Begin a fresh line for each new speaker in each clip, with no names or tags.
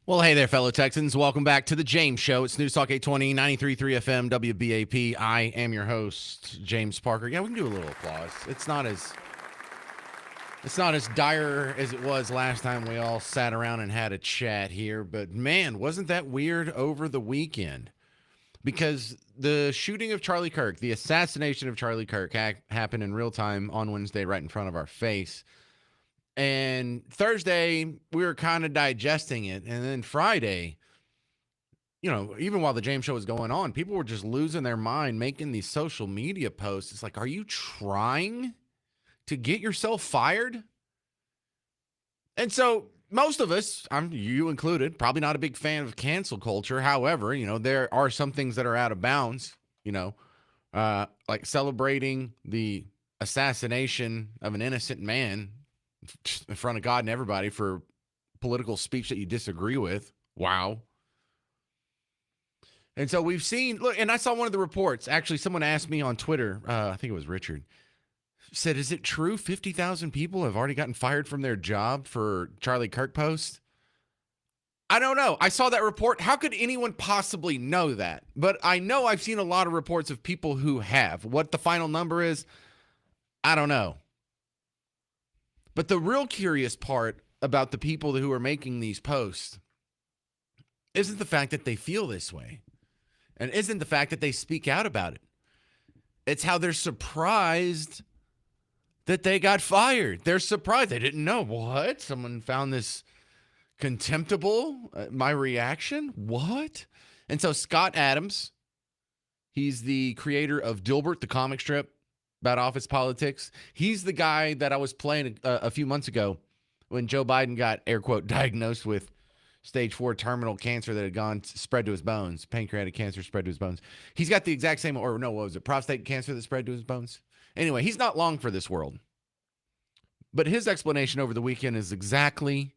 Well, hey there, fellow Texans. Welcome back to the James Show. It's News Talk 820, 93.3 FM, WBAP. I am your host, James Parker. Yeah, we can do a little applause. It's not as dire as it was last time we all sat around and had a chat here, but man, wasn't that weird over the weekend? Because the shooting of Charlie Kirk, the assassination of Charlie Kirk happened in real time on Wednesday right in front of our face. And Thursday, we were kind of digesting it. And then Friday, even while the James Show was going on, people were just losing their mind making these social media posts. It's like, are you trying to get yourself fired? And so most of us, you included, probably not a big fan of cancel culture. However, there are some things that are out of bounds, like celebrating the assassination of an innocent man in front of God and everybody for political speech that you disagree with. Wow. And so we've seen, look, and I saw one of the reports. Actually, someone asked me on Twitter, I think it was Richard, said, is it true 50,000 people have already gotten fired from their job for Charlie Kirk posts? I don't know. I saw that report. How could anyone possibly know that? But I know I've seen a lot of reports of people who have. What the final number is, I don't know. But the real curious part about the people who are making these posts isn't the fact that they feel this way, and isn't the fact that they speak out about it. It's how they're surprised that they got fired. They're surprised. They didn't know. What? Someone found this contemptible? My reaction? What? And so Scott Adams, he's the creator of Dilbert, the comic strip about office politics. He's the guy that I was playing a few months ago when Joe Biden got, air quote, diagnosed with stage 4 terminal cancer that had spread to his bones, pancreatic cancer spread to his bones. He's got the exact same, or no, what was it, prostate cancer that spread to his bones? Anyway, he's not long for this world. But his explanation over the weekend is exactly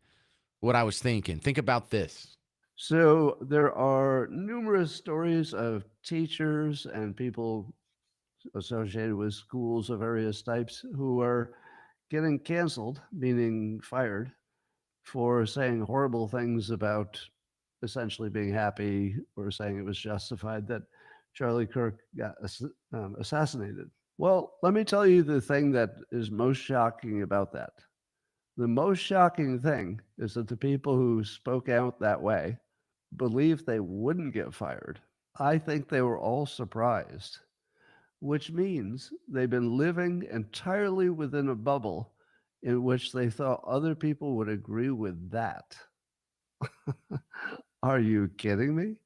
what I was thinking. Think about this.
So there are numerous stories of teachers and people associated with schools of various types who are getting canceled, meaning fired, for saying horrible things about essentially being happy or saying it was justified that Charlie Kirk got assassinated. Well, let me tell you the thing that is most shocking about that. The most shocking thing is that the people who spoke out that way believed they wouldn't get fired. I think they were all surprised, which means they've been living entirely within a bubble in which they thought other people would agree with that. Are you kidding me?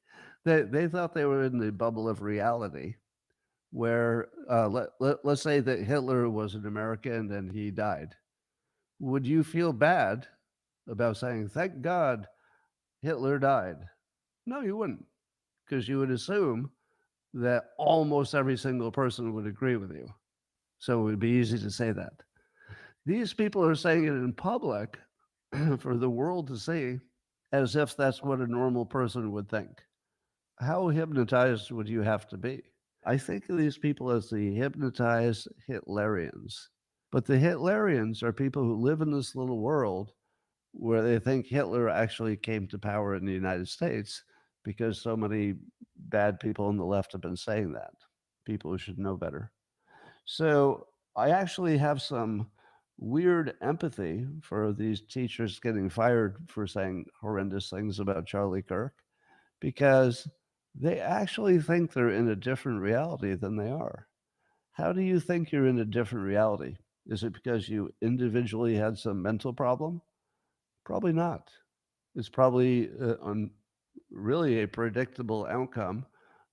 They thought they were in the bubble of reality where, let's say that Hitler was an American and he died. Would you feel bad about saying, thank God Hitler died? No, you wouldn't, because you would assume that almost every single person would agree with you. So it would be easy to say that. These people are saying it in public for the world to see as if that's what a normal person would think. How hypnotized would you have to be? I think of these people as the hypnotized Hitlerians. But the Hitlerians are people who live in this little world where they think Hitler actually came to power in the United States because so many bad people on the left have been saying that. People who should know better. So I actually have some weird empathy for these teachers getting fired for saying horrendous things about Charlie Kirk because they actually think they're in a different reality than they are. How do you think you're in a different reality? Is it because you individually had some mental problem? Probably not. It's probably really a predictable outcome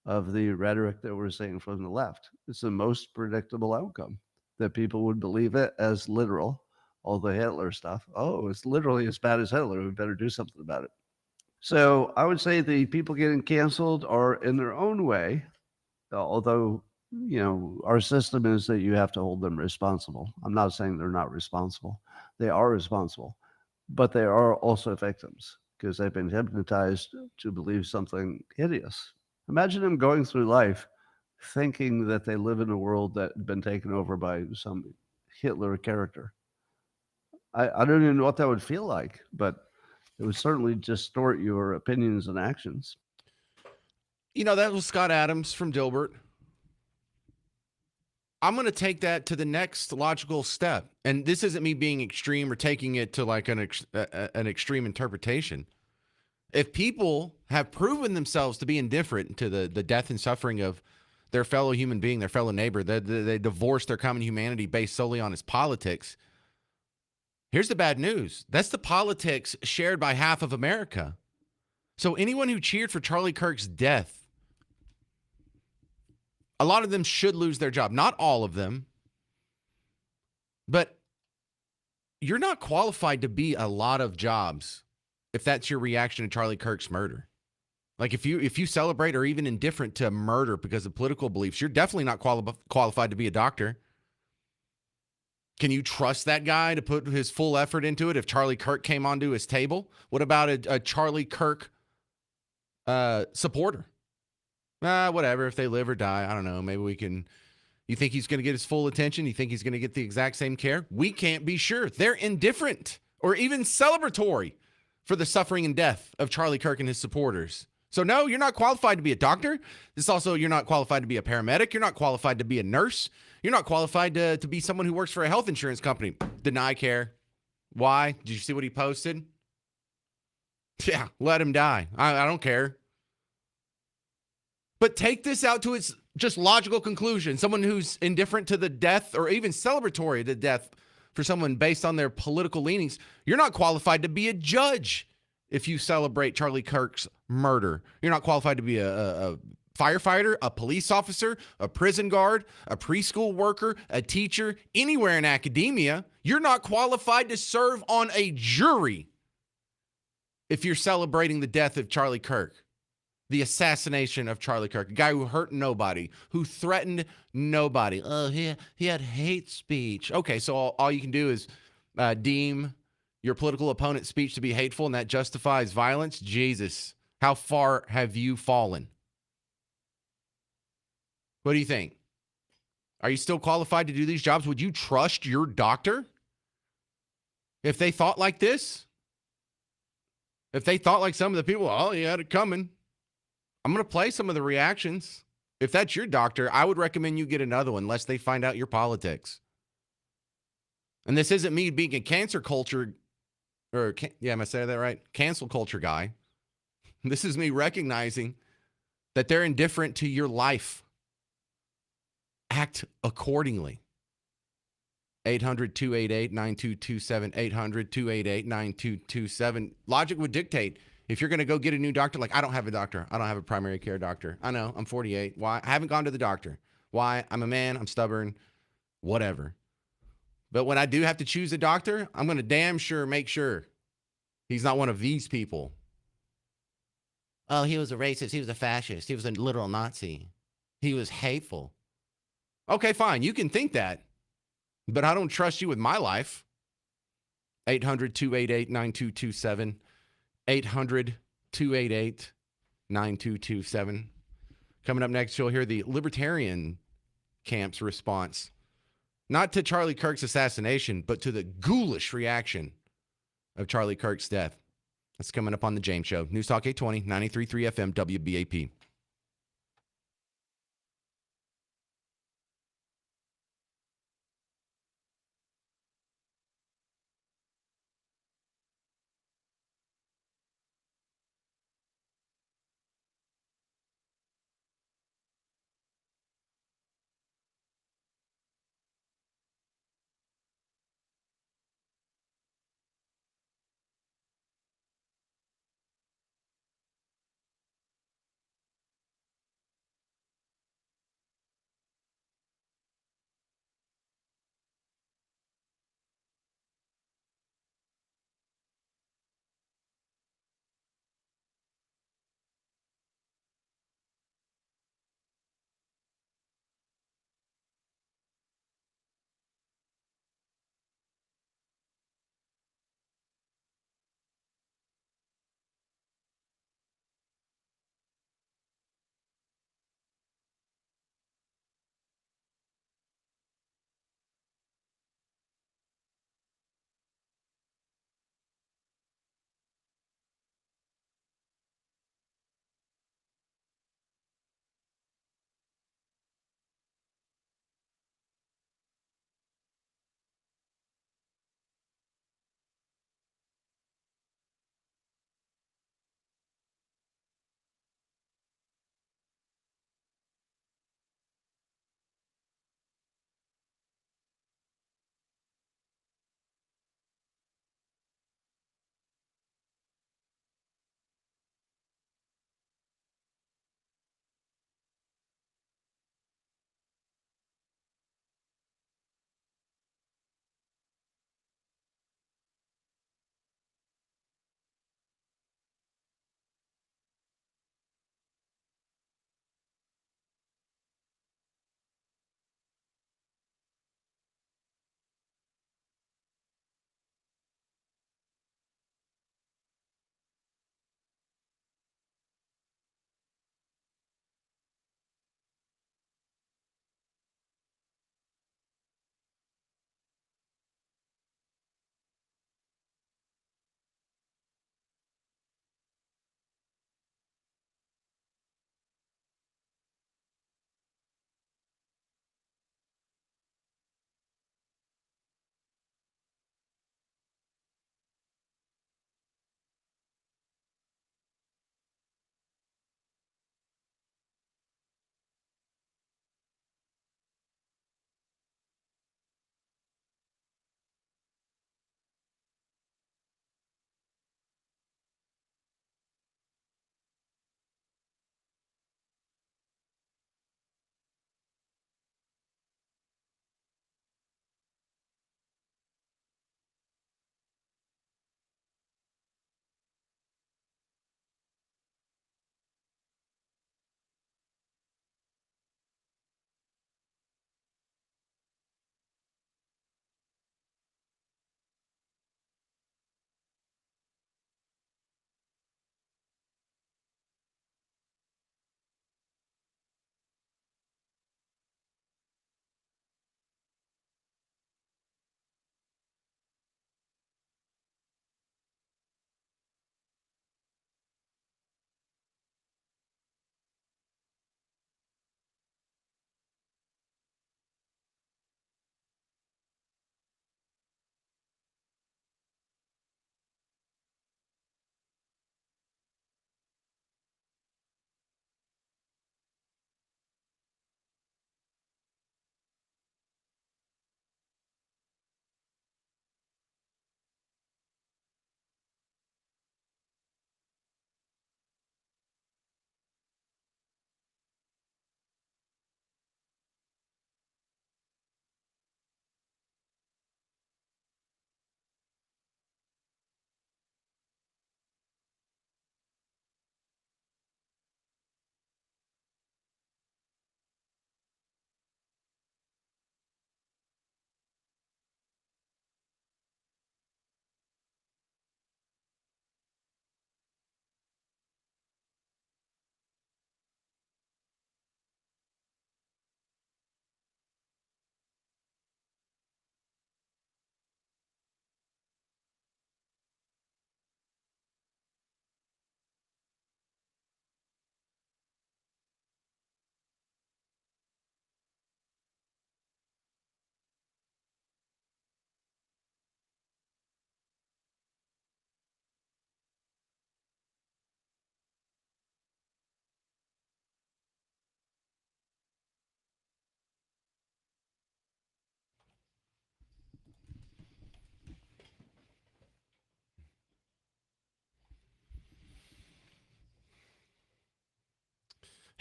of the rhetoric that we're seeing from the left. It's the most predictable outcome that people would believe it as literal. All the Hitler stuff. Oh, it's literally as bad as Hitler. We better do something about it. So I would say the people getting canceled are in their own way, although our system is that you have to hold them responsible. I'm not saying they're not responsible. They are responsible, but they are also victims because they've been hypnotized to believe something hideous. Imagine them going through life thinking that they live in a world that had been taken over by some Hitler character. I don't even know what that would feel like, but It would certainly distort your opinions and actions.
That was Scott Adams from Dilbert. I'm going to take that to the next logical step. And this isn't me being extreme or taking it to like an extreme interpretation. If people have proven themselves to be indifferent to the death and suffering of their fellow human being, their fellow neighbor, they divorce their common humanity based solely on its politics. Here's the bad news. That's the politics shared by half of America. So anyone who cheered for Charlie Kirk's death, a lot of them should lose their job. Not all of them, but you're not qualified to be a lot of jobs if that's your reaction to Charlie Kirk's murder. Like if you celebrate or even indifferent to murder because of political beliefs, you're definitely not qualified to be a doctor. Can you trust that guy to put his full effort into it if Charlie Kirk came onto his table? What about a Charlie Kirk supporter? Whatever. If they live or die, I don't know. Maybe we can. You think he's going to get his full attention? You think he's going to get the exact same care? We can't be sure. They're indifferent or even celebratory for the suffering and death of Charlie Kirk and his supporters. So no, you're not qualified to be a doctor. You're not qualified to be a paramedic. You're not qualified to be a nurse. You're not qualified to be someone who works for a health insurance company. Deny care. Why? Did you see what he posted? Yeah, let him die. I don't care. But take this out to its just logical conclusion. Someone who's indifferent to the death or even celebratory of the death for someone based on their political leanings, you're not qualified to be a judge if you celebrate Charlie Kirk's murder. You're not qualified to be a firefighter, a police officer, a prison guard, a preschool worker, a teacher, anywhere in academia. You're not qualified to serve on a jury if you're celebrating the death of Charlie Kirk. The assassination of Charlie Kirk, a guy who hurt nobody, who threatened nobody. Oh, he had hate speech. Okay, so all you can do is deem your political opponent's speech to be hateful, and that justifies violence? Jesus, how far have you fallen? What do you think? Are you still qualified to do these jobs? Would you trust your doctor if they thought like this? If they thought like some of the people, oh, he had it coming. I'm going to play some of the reactions. If that's your doctor, I would recommend you get another one unless they find out your politics. And this isn't me being a cancer culture, am I saying that right? Cancel culture guy. This is me recognizing that they're indifferent to your life. Act accordingly. 800-288-9227, 800-288-9227. Logic would dictate if you're going to go get a new doctor, like I don't have a doctor. I don't have a primary care doctor. I know, I'm 48. Why? I haven't gone to the doctor. Why? I'm a man. I'm stubborn. Whatever. But when I do have to choose a doctor, I'm going to damn sure make sure he's not one of these people. Oh, he was a racist. He was a fascist. He was a literal Nazi. He was hateful. Okay, fine. You can think that. But I don't trust you with my life. 800-288-9227. 800-288-9227. Coming up next, you'll hear the libertarian camp's response. Not to Charlie Kirk's assassination, but to the ghoulish reaction of Charlie Kirk's death. That's coming up on The James Show. News Talk 820, 93.3 FM, WBAP.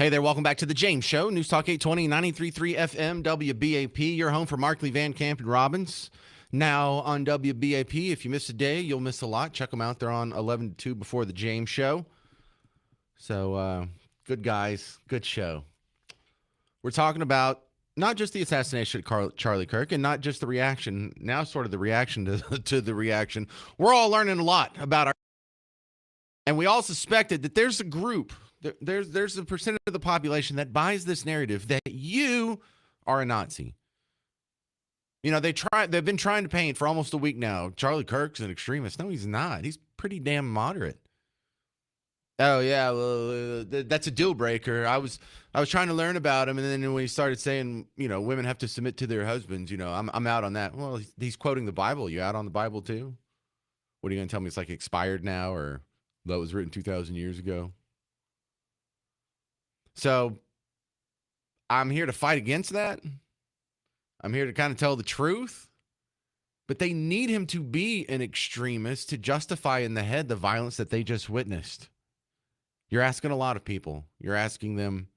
Hey there, welcome back to the James Show. News Talk 820, 93.3 FM, WBAP. Your home for Markley, Van Camp, and Robbins. Now on WBAP. If you miss a day, you'll miss a lot. Check them out. They're on 11 to 2 before the James Show. So, good guys, good show. We're talking about not just the assassination of Charlie Kirk and not just the reaction, now sort of the reaction to the reaction. We're all learning a lot about our... And we all suspected that there's a group, there's a percentage of the population that buys this narrative that you are a Nazi. You know, they've been trying to paint for almost a week now. Charlie Kirk's an extremist. No, he's not. He's pretty damn moderate. Oh yeah, well, that's a deal breaker. I was trying to learn about him, and then when he started saying, you know, women have to submit to their husbands, you know, I'm out on that. Well, he's quoting the Bible. You out on the Bible too? What are you gonna tell me? It's like expired now, or that was written 2,000 years ago? So I'm here to fight against that. I'm here to kind of tell the truth. But they need him to be an extremist to justify in the head the violence that they just witnessed. You're asking a lot of people. You're asking them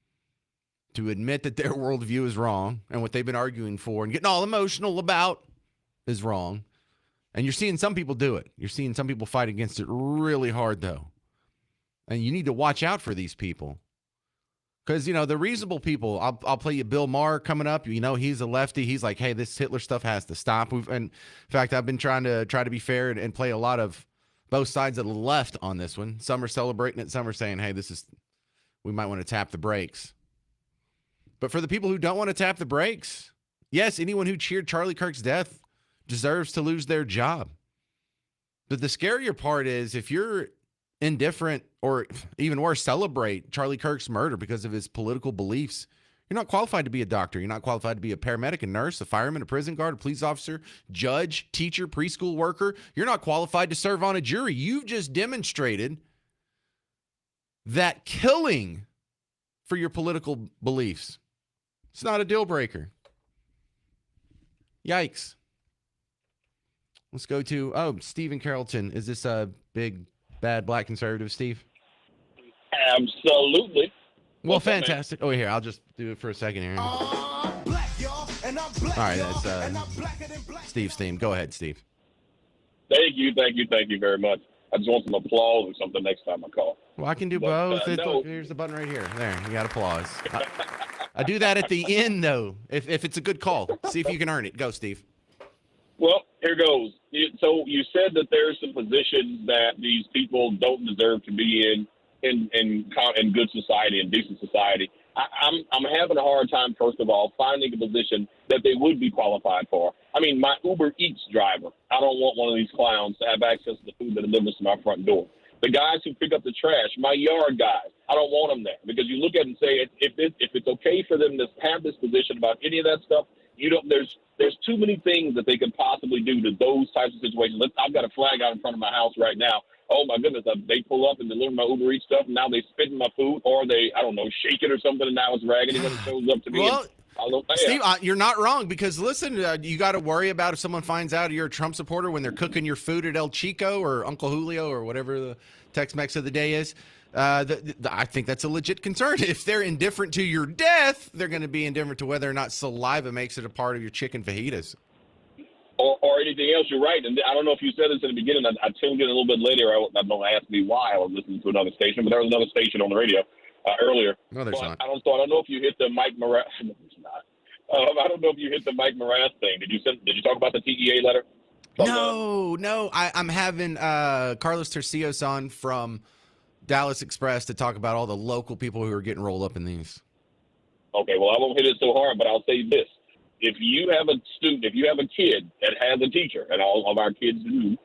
to admit that their worldview is wrong and what they've been arguing for and getting all emotional about is wrong. And you're seeing some people do it. You're seeing some people fight against it really hard, though. And you need to watch out for these people. Because, you know, the reasonable people, I'll play you Bill Maher coming up. You know, he's a lefty. He's like, hey, this Hitler stuff has to stop. And in fact, I've been trying to be fair and play a lot of both sides of the left on this one. Some are celebrating it. Some are saying, hey, we might want to tap the brakes. But for the people who don't want to tap the brakes, yes, anyone who cheered Charlie Kirk's death deserves to lose their job. But the scarier part is if you're indifferent or even worse, celebrate Charlie Kirk's murder because of his political beliefs, you're not qualified to be a doctor. You're not qualified to be a paramedic, a nurse, a fireman, a prison guard, a police officer, judge, teacher, preschool worker. You're not qualified to serve on a jury. You've just demonstrated that killing for your political beliefs, it's not a deal breaker. Yikes. Let's go to, Stephen Carrollton. Is this a big, bad black conservative, Steve?
Absolutely.
Well, fantastic. Oh, here, I'll just do it for a second here. All right, that's Steve's theme. Go ahead, Steve.
Thank you very much. I just want some applause or something next time I call.
Well, I can do both.
No.
Here's the button right here. There, you got applause. I do that at the end, though, if it's a good call. See if you can earn it. Go, Steve.
Well, here goes. So you said that there's some positions that these people don't deserve to be in good society and decent society. I'm having a hard time, first of all, finding a position that they would be qualified for. I mean, my Uber Eats driver, I don't want one of these clowns to have access to the food that delivers to my front door. The guys who pick up the trash, my yard guys, I don't want them there because you look at it and say if it's okay for them to have this position about any of that stuff, there's too many things that they could possibly do to those types of situations. I've got a flag out in front of my house right now. Oh, my goodness, they pull up and deliver my Uber Eats stuff, and now they spit in my food, or they, I don't know, shake it or something, and now it's raggedy when it shows up to me.
Well, Steve, you're not wrong because, listen, you got to worry about if someone finds out you're a Trump supporter when they're cooking your food at El Chico or Uncle Julio or whatever the Tex-Mex of the day is. I think that's a legit concern. If they're indifferent to your death, they're going to be indifferent to whether or not saliva makes it a part of your chicken fajitas.
Or anything else, you're right. And I don't know if you said this in the beginning. I tuned in a little bit later. I don't ask me why. I was listening to another station, but there was another station on the radio earlier.
No, there's not.
I don't know if you hit the Mike Morath. No, there's not. I don't know if you hit the Mike Morath thing. Did you talk about the TEA letter?
No. I'm having Carlos Tercios on from Dallas Express to talk about all the local people who are getting rolled up in these.
Okay, well, I won't hit it so hard, but I'll say this. If you have a student, if you have a kid that has a teacher, and all of our kids do,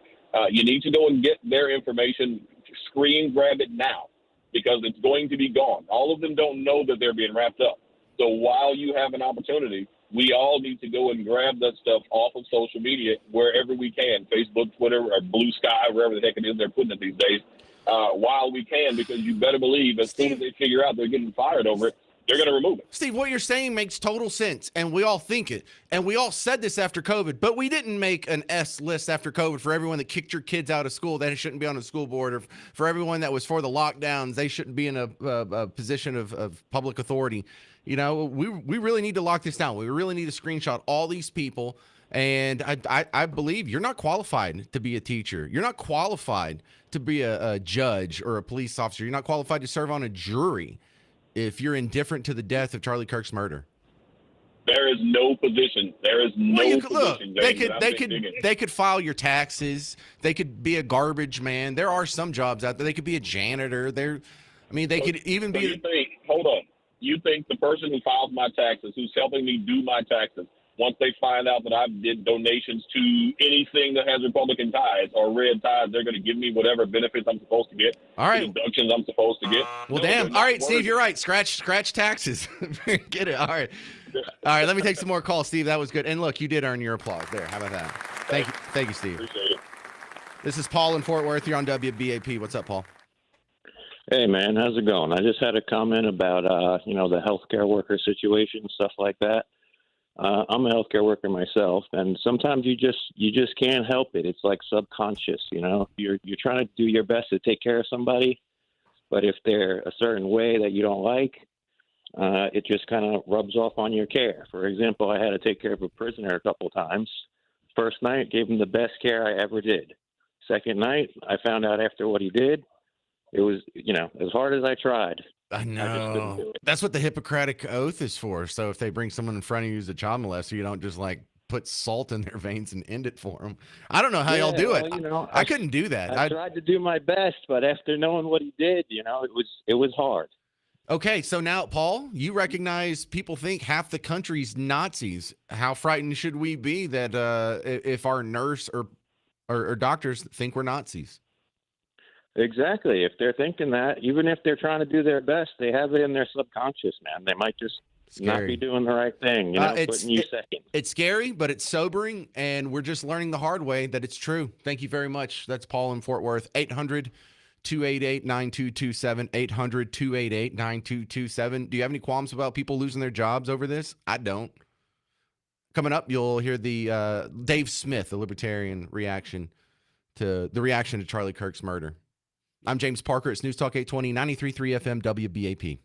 you need to go and get their information, screen grab it now, because it's going to be gone. All of them don't know that they're being wrapped up. So while you have an opportunity, we all need to go and grab that stuff off of social media wherever we can, Facebook, Twitter, or Blue Sky, wherever the heck it is they're putting it these days, while we can, because you better believe as soon as they figure out they're getting fired over it, they're going to remove it.
Steve, what you're saying makes total sense, and we all think it. And we all said this after COVID, but we didn't make an S list after COVID for everyone that kicked your kids out of school. They shouldn't be on a school board, or for everyone that was for the lockdowns. They shouldn't be in a position of public authority. You know, we really need to lock this down. We really need to screenshot all these people. And I believe you're not qualified to be a teacher. You're not qualified to be a judge or a police officer. You're not qualified to serve on a jury if you're indifferent to the death of Charlie Kirk's murder.
There is no position. There is no position.
They could file your taxes. They could be a garbage man. There are some jobs out there. They could be a janitor. They could even be.
You think, hold on. You think the person who files my taxes, who's helping me do my taxes, once they find out that I did donations to anything that has Republican ties or red ties, they're going to give me whatever benefits I'm supposed to get,
all right,
deductions I'm supposed to get.
Well, damn. All right, Steve, you're right. Scratch taxes. Get it. All right. Let me take some more calls, Steve. That was good. And look, you did earn your applause there. How about that? Thank you, Steve.
Appreciate it.
This is Paul in Fort Worth. You're on WBAP. What's up, Paul?
Hey, man, how's it going? I just had a comment about, the healthcare worker situation, stuff like that. I'm a healthcare worker myself, and sometimes you just can't help it. It's like subconscious, You're trying to do your best to take care of somebody, but if they're a certain way that you don't like, it just kind of rubs off on your care. For example, I had to take care of a prisoner a couple times. First night, gave him the best care I ever did. Second night, I found out after what he did, it was, as hard as I tried.
I know. That's what the Hippocratic Oath is for. So if they bring someone in front of you who's a child molester, you don't just like put salt in their veins and end it for them. I don't know how y'all do it. I couldn't do that.
I tried to do my best, but after knowing what he did, it was hard.
Okay, so now, Paul, you recognize people think half the country's Nazis. How frightened should we be that if our nurse or doctors think we're Nazis?
Exactly. If they're thinking that, even if they're trying to do their best, they have it in their subconscious, man. They might just not be doing the right thing, putting you second.
It's scary, but it's sobering, and we're just learning the hard way that it's true. Thank you very much. That's Paul in Fort Worth. 800-288-9227. 800-288-9227. Do you have any qualms about people losing their jobs over this? I don't. Coming up, you'll hear the Dave Smith, the libertarian reaction to Charlie Kirk's murder. I'm James Parker. It's News Talk 820, 93.3 FM, WBAP.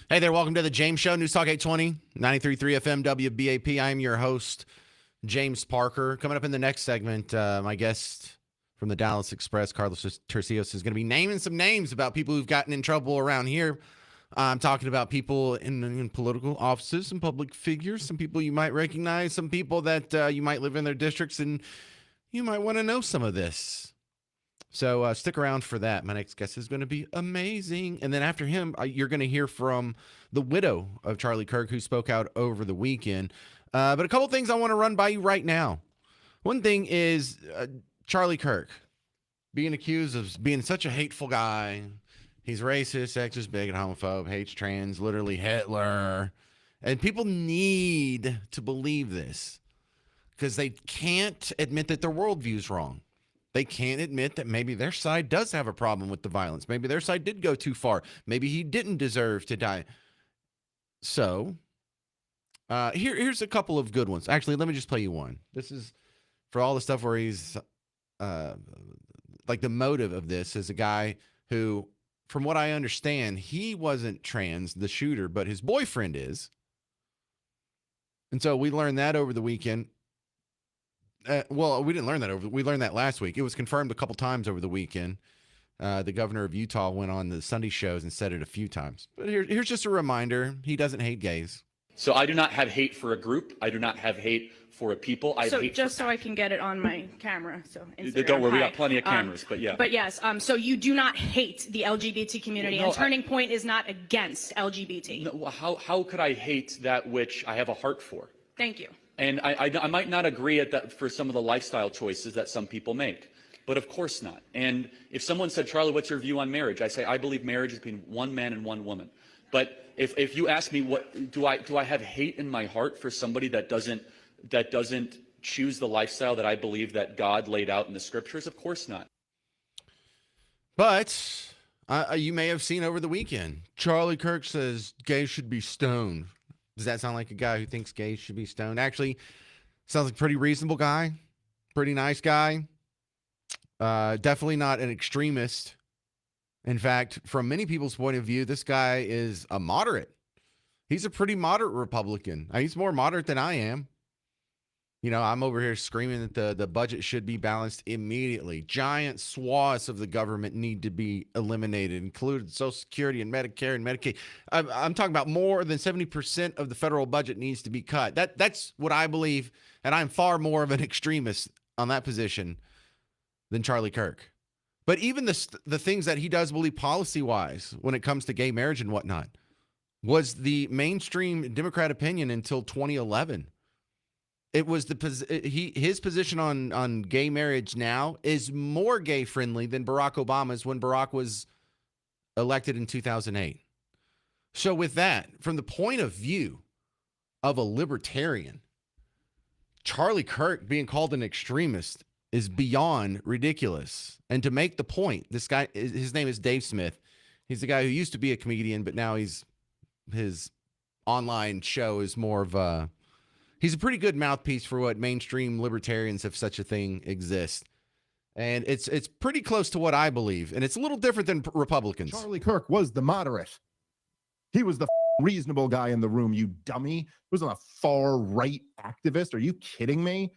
Hey there, welcome to the James Show, News Talk 820, 93.3 FM WBAP. I am your host, James Parker. Coming up in the next segment, my guest from the Dallas Express, Carlos Tercios, is going to be naming some names about people who've gotten in trouble around here. I'm talking about people in political offices, some public figures, some people you might recognize, some people that you might live in their districts, and you might want to know some of this. So stick around for that. My next guest is going to be amazing. And then after him, you're going to hear from the widow of Charlie Kirk, who spoke out over the weekend. But a couple things I want to run by you right now. One thing is Charlie Kirk being accused of being such a hateful guy. He's racist, sexist, bigot, homophobe, hates trans, literally Hitler. And people need to believe this because they can't admit that their worldview is wrong. They can't admit that maybe their side does have a problem with the violence. Maybe their side did go too far. Maybe he didn't deserve to die. So here's a couple of good ones. Actually, let me just play you one. This is for all the stuff where he's like the motive of this is a guy who, from what I understand, he wasn't trans, the shooter, but his boyfriend is. And so we learned that over the weekend. Well, we didn't learn that we learned that last week. It was confirmed a couple times over the weekend. The governor of Utah went on the Sunday shows and said it a few times. But here's just a reminder. He doesn't hate gays.
So I do not have hate for a group. I do not have hate for a people. I
So
hate
just
for,
so I can get it on my camera. So Instagram,
don't worry, we
hi.
got plenty of cameras, but yeah.
But yes, so you do not hate the LGBT community,
No,
and Turning Point is not against LGBT.
No, well, how could I hate that which I have a heart for?
Thank you.
And I might not agree at that for some of the lifestyle choices that some people make, but of course not. And if someone said, Charlie, what's your view on marriage? I say, I believe marriage is between one man and one woman. But if you ask me, what do I have hate in my heart for somebody that doesn't choose the lifestyle that I believe that God laid out in the scriptures? Of course not.
But you may have seen over the weekend, Charlie Kirk says gays should be stoned. Does that sound like a guy who thinks gays should be stoned? Actually, sounds like a pretty reasonable guy, pretty nice guy. Definitely not an extremist. In fact, from many people's point of view, this guy is a moderate. He's a pretty moderate Republican. He's more moderate than I am. You know, I'm over here screaming that the budget should be balanced immediately. Giant swaths of the government need to be eliminated, including Social Security and Medicare and Medicaid. I'm talking about more than 70% of the federal budget needs to be cut. That's what I believe, and I'm far more of an extremist on that position than Charlie Kirk. But even the things that he does believe policy-wise when it comes to gay marriage and whatnot was the mainstream Democrat opinion until 2011. It was his position on gay marriage now is more gay friendly than Barack Obama's when Barack was elected in 2008. So with that, from the point of view of a libertarian, Charlie Kirk being called an extremist is beyond ridiculous. And to make the point, this guy, his name is Dave Smith. He's the guy who used to be a comedian, but now his online show is more of a, he's a pretty good mouthpiece for what mainstream libertarians, if such a thing exists. And it's pretty close to what I believe. And it's a little different than Republicans.
Charlie Kirk was the moderate. He was the reasonable guy in the room, you dummy. He wasn't a far right activist. Are you kidding me?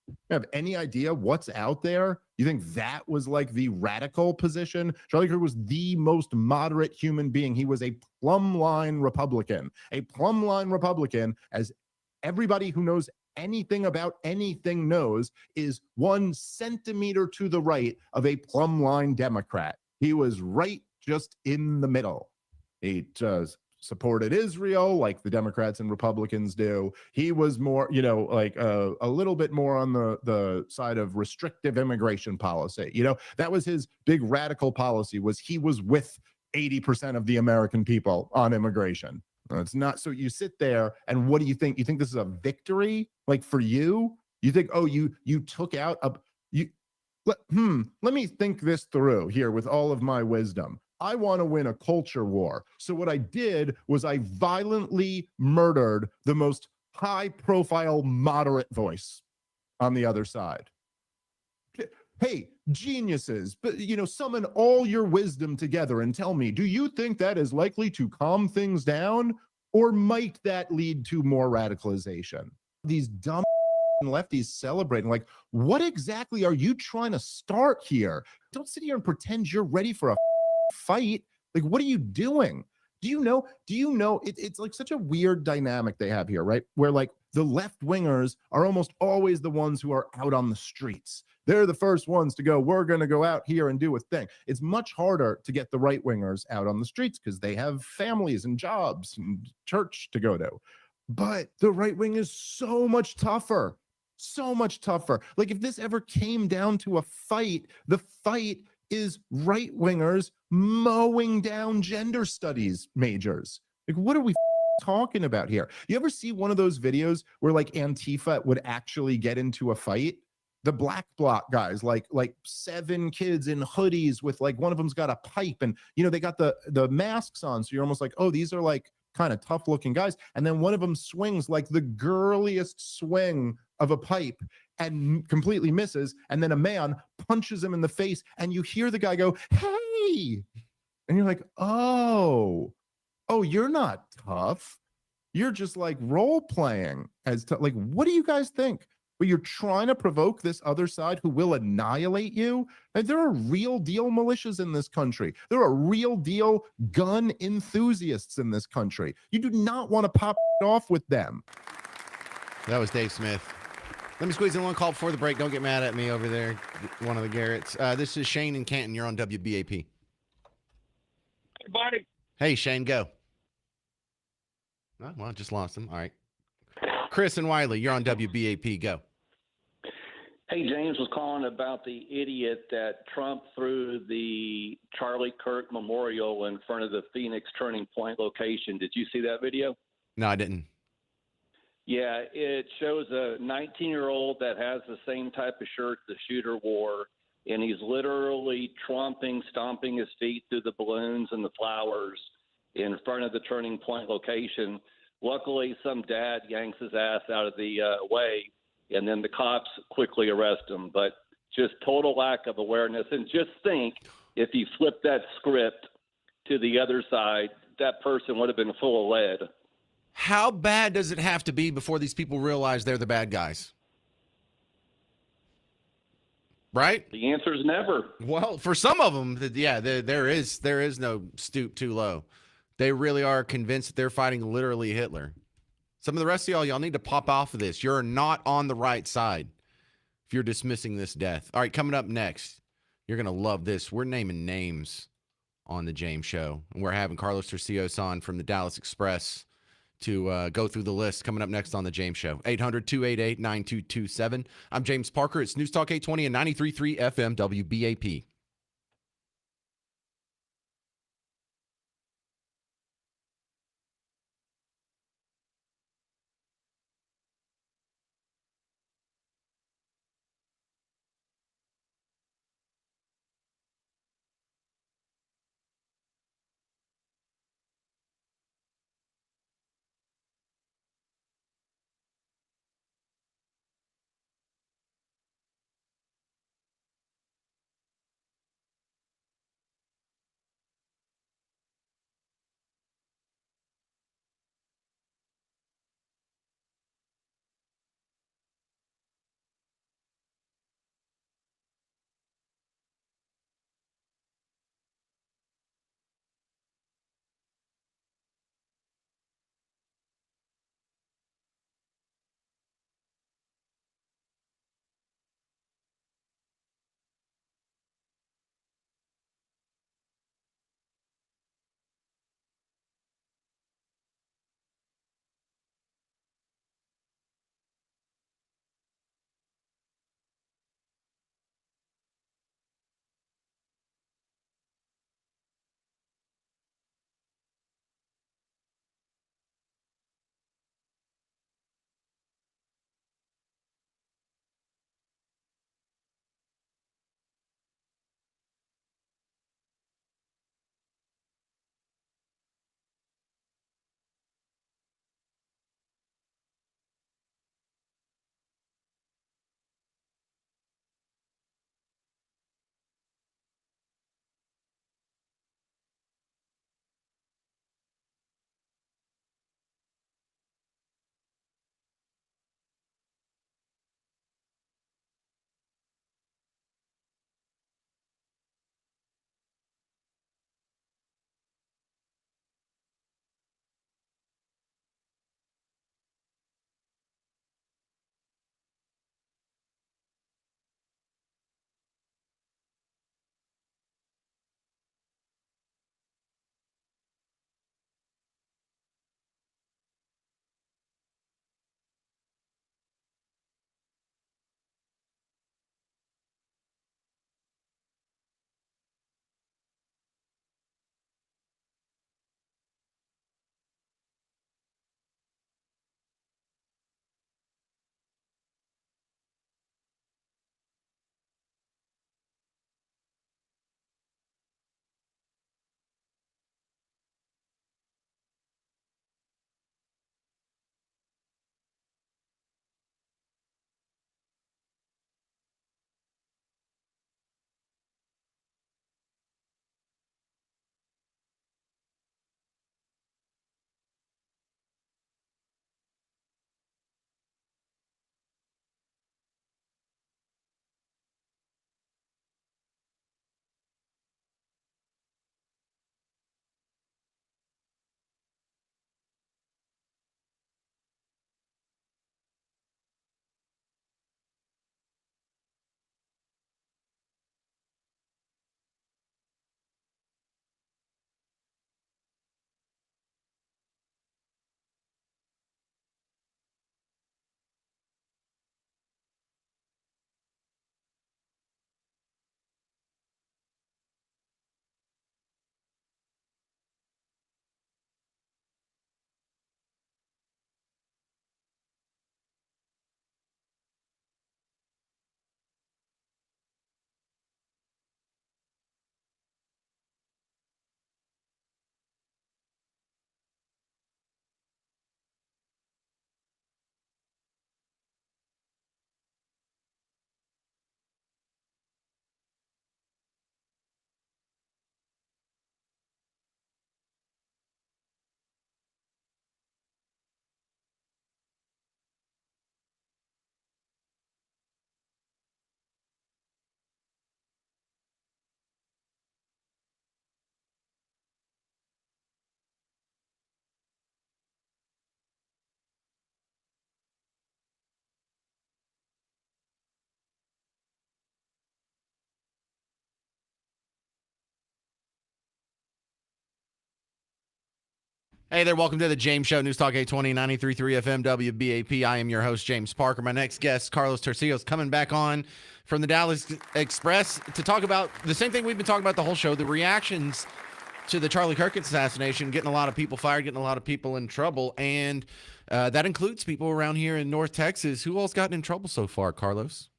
You have any idea what's out there? You think that was like the radical position? Charlie Kirk was the most moderate human being. He was a plumb line Republican. A plumb line Republican, as everybody who knows anything about anything knows, is 1 centimeter to the right of a plumb line Democrat. He was right just in the middle. He supported Israel like the Democrats and Republicans do. He was more, like a little bit more on the side of restrictive immigration policy. That was his big radical policy, was he was with 80% of the American people on immigration. It's not. So you sit there and what do you think? You think this is a victory? Like for you? You think, oh, you took out let me think this through here with all of my wisdom. I want to win a culture war. So what I did was I violently murdered the most high profile moderate voice on the other side. hey, geniuses, but summon all your wisdom together and tell me, do you think that is likely to calm things down, or might that lead to more radicalization? These dumb lefties celebrating, like, what exactly are you trying to start here? Don't sit here and pretend you're ready for a fight. Like, what are you doing? Do you know it's like such a weird dynamic they have here, right? Where like the left wingers are almost always the ones who are out on the streets. They're the first ones to go, we're going to go out here and do a thing. It's much harder to get the right wingers out on the streets because they have families and jobs and church to go to. But the right wing is so much tougher. So much tougher. Like, if this ever came down to a fight, the fight is right wingers mowing down gender studies majors. Like, what are we talking about here? You ever see one of those videos where like Antifa would actually get into a fight? The black bloc guys, like 7 kids in hoodies with like one of them's got a pipe, and they got the masks on, so you're almost like, oh, these are like kind of tough looking guys. And then one of them swings like the girliest swing of a pipe and completely misses. And then a man punches him in the face, and you hear the guy go, hey, and you're like, oh, you're not tough. You're just like role playing as like, what do you guys think? But you're trying to provoke this other side who will annihilate you. And there are real deal militias in this country. There are real deal gun enthusiasts in this country. You do not want to pop off with them.
That was Dave Smith. Let me squeeze in one call before the break. Don't get mad at me over there, one of the Garretts. This is Shane in Canton. You're on WBAP.
Hey, buddy.
Hey, Shane, go. Oh, well, just lost him. All right. Chris and Wiley, you're on WBAP. Go.
Hey, James was calling about the idiot that Trump threw the Charlie Kirk Memorial in front of the Phoenix Turning Point location. Did you see that video?
No, I didn't.
Yeah, it shows a 19-year-old that has the same type of shirt the shooter wore, and he's literally stomping his feet through the balloons and the flowers in front of the Turning Point location. Luckily, some dad yanks his ass out of the way, and then the cops quickly arrest him. But just total lack of awareness. And just think, if he flipped that script to the other side, that person would have been full of lead.
How bad does it have to be before these people realize they're the bad guys? Right?
The answer is never.
Well, for some of them, yeah, there is no stoop too low. They really are convinced that they're fighting literally Hitler. Some of the rest of y'all need to pop off of this. You're not on the right side if you're dismissing this death. All right, coming up next, you're going to love this. We're naming names on the James Show. And we're having Carlos Tercios on from the Dallas Express to go through the list coming up next on the James Show. 800-288-9227. I'm James Parker. It's News Talk 820 and 93.3 FM WBAP. Hey there, welcome to the James Show, News Talk 820, 93.3 FM, WBAP. I am your host, James Parker. My next guest, Carlos Torcillo, coming back on from the Dallas Express to talk about the same thing we've been talking about the whole show, the reactions to the Charlie Kirk assassination, getting a lot of people fired, getting a lot of people in trouble, and that includes people around here in North Texas. Who all's gotten in trouble so far, Carlos?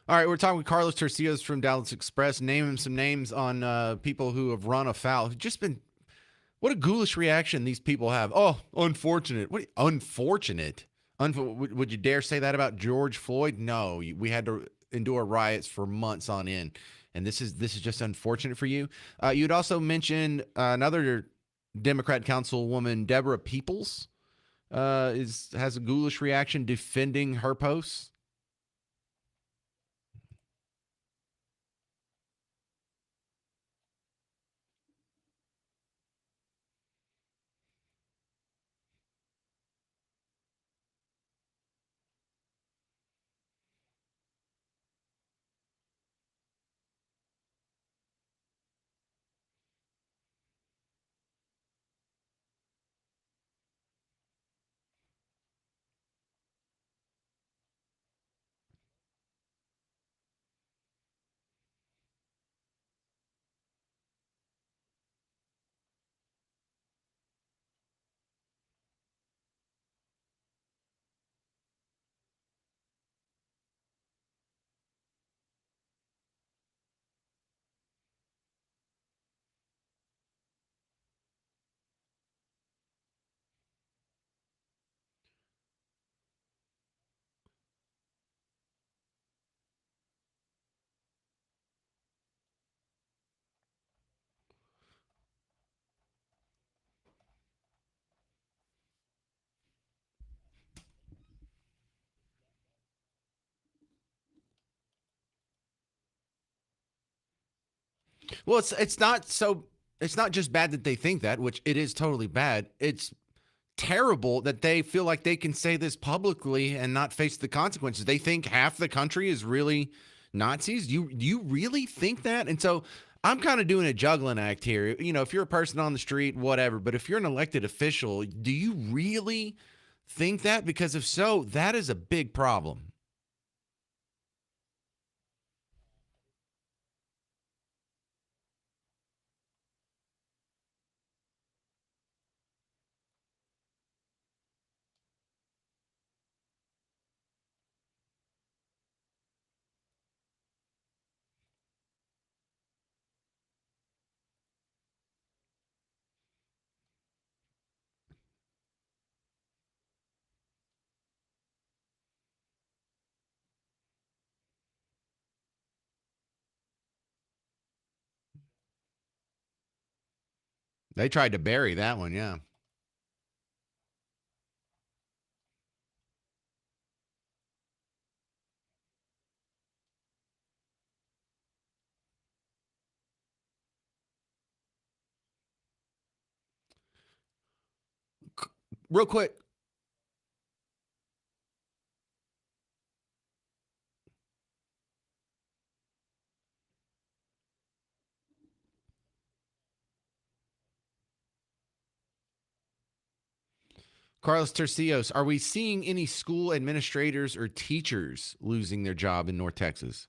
All right, we're talking with Carlos Torcillos from Dallas Express. Name him some names on people who have run afoul. Just been what a ghoulish reaction these people have. Oh, unfortunate. What? Unfortunate. Would you dare say that about George Floyd? No, we had to endure riots for months on end, and this is just unfortunate for you. You'd also mention another Democrat councilwoman, Deborah Peoples, has a ghoulish reaction defending her posts. Well, it's not just bad that they think that, which it is totally bad. It's terrible that they feel like they can say this publicly and not face the consequences. They think half the country is really Nazis. You really think that? And so I'm kind of doing a juggling act here. You know, if you're a person on the street, whatever, but if you're an elected official, do you really think that? Because if so, that is a big problem. They tried to bury that one, yeah. Real quick, Carlos Tercios, are we seeing any school administrators or teachers losing their job in North Texas?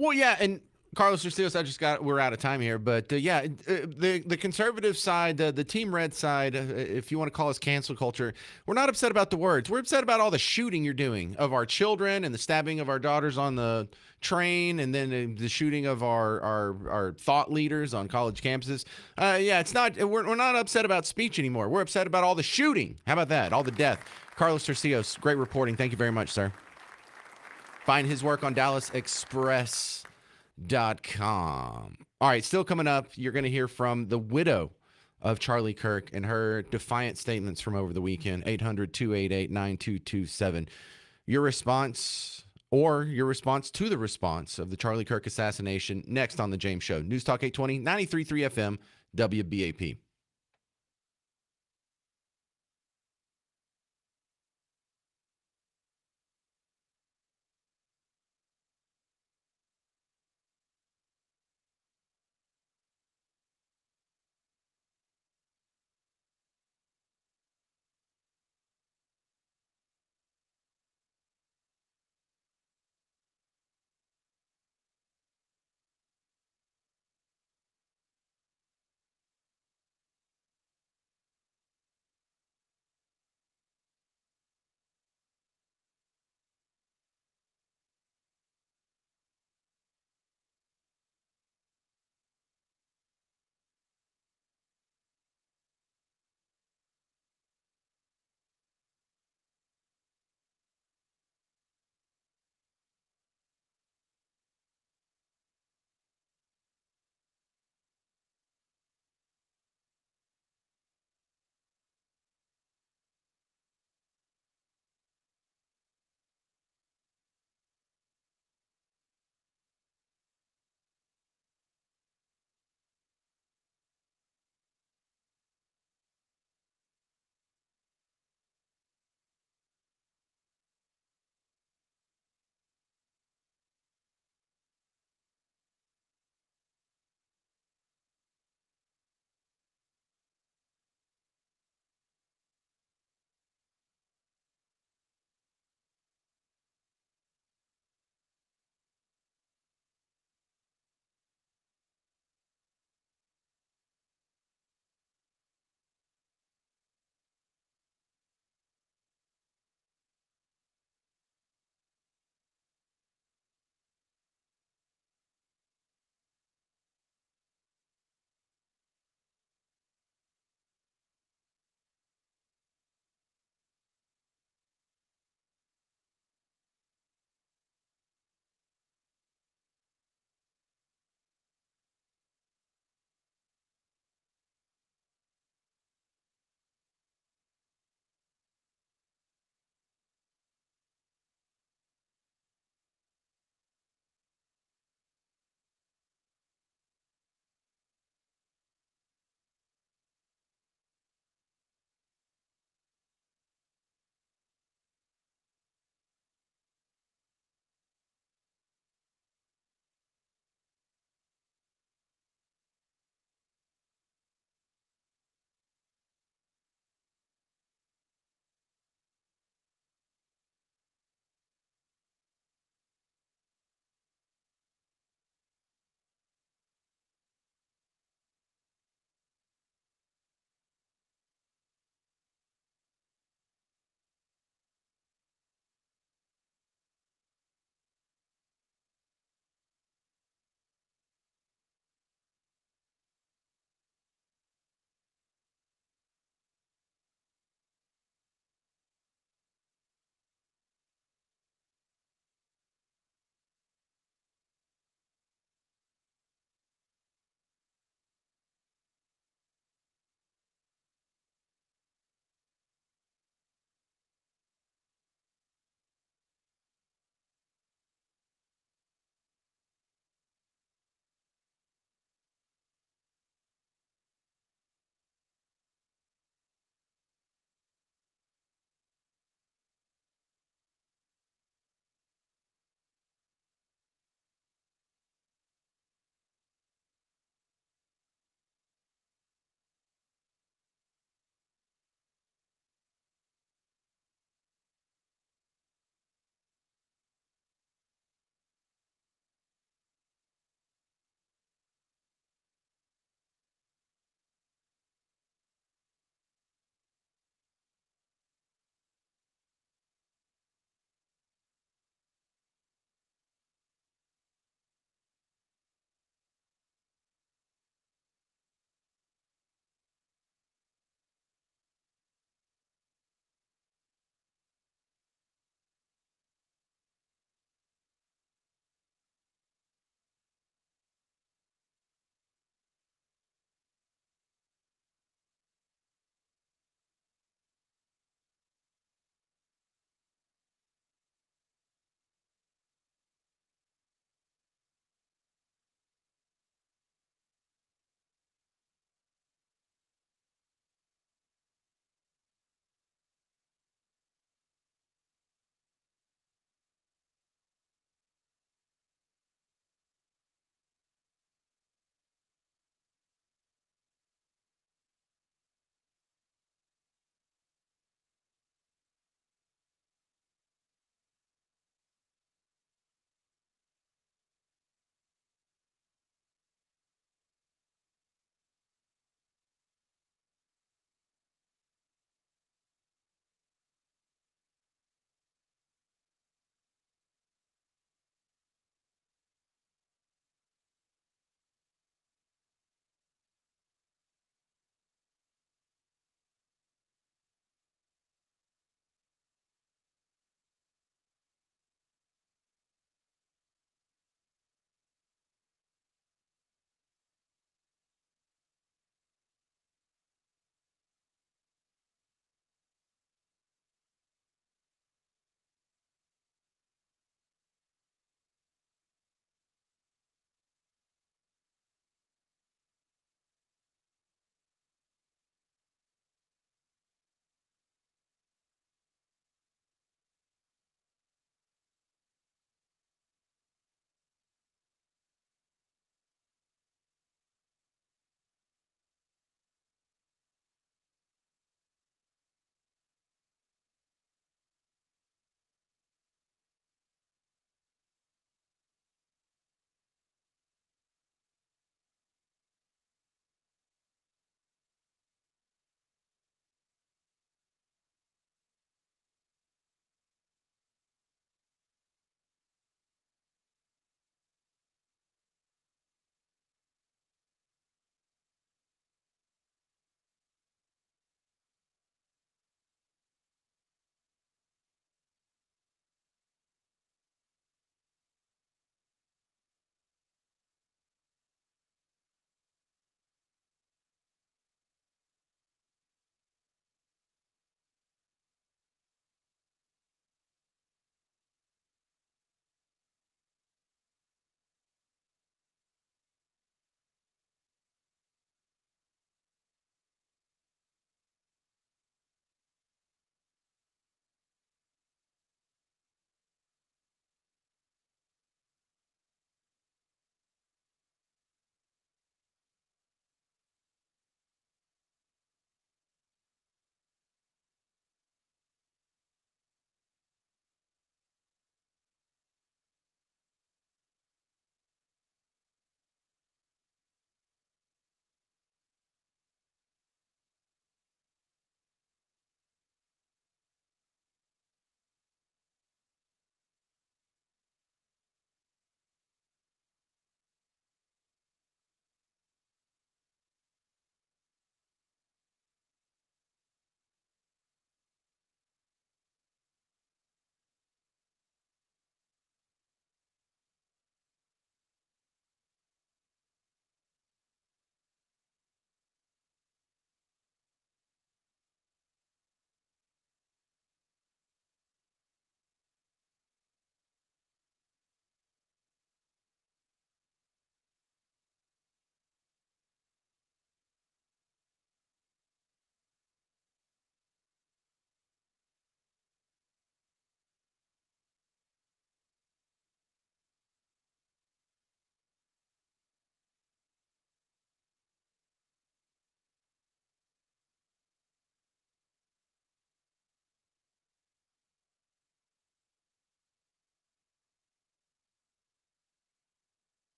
Well, yeah, and Carlos Tercios, we're out of time here, but the conservative side, the Team Red side, if you want to call us cancel culture, we're not upset about the words. We're upset about all the shooting you're doing of our children and the stabbing of our daughters on the train, and then the shooting of our thought leaders on college campuses. It's not. We're not upset about speech anymore. We're upset about all the shooting. How about that? All the death. Carlos Tercios, great reporting. Thank you very much, sir. Find his work on DallasExpress.com. All right, still coming up, you're going to hear from the widow of Charlie Kirk and her defiant statements from over the weekend. 800-288-9227. Your response to the response of the Charlie Kirk assassination next on The James Show. News Talk 820, 93.3 FM, WBAP.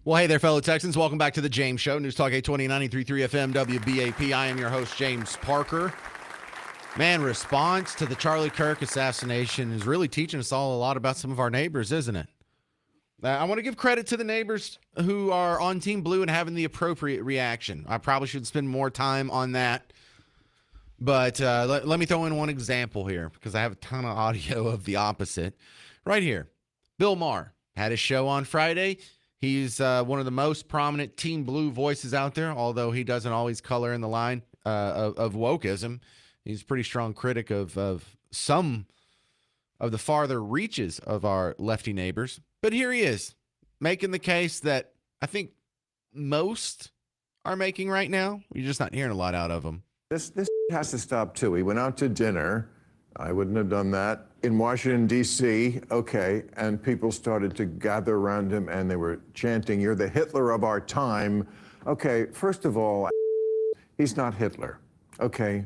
Well, hey there, fellow Texans. Welcome back to the James Show. News Talk 820 93.3 FM WBAP. I am your host, James Parker. Man, response to the Charlie Kirk assassination is really teaching us all a lot about some of our neighbors, isn't it? I want to give credit to the neighbors who are on Team Blue and having the appropriate reaction. I probably should spend more time on that. But let me throw in one example here because I have a ton of audio of the opposite. Right here, Bill Maher had his show on Friday. He's one of the most prominent Team Blue voices out there, although he doesn't always color in the line of wokeism. He's a pretty strong critic of some of the farther reaches of our lefty neighbors. But here he is, making the case that I think most are making right now. You're just not hearing a lot out of him.
This has to stop, too. He went out to dinner. I wouldn't have done that. In Washington, D.C., okay, and people started to gather around him, and they were chanting, "You're the Hitler of our time." Okay, first of all, he's not Hitler, okay?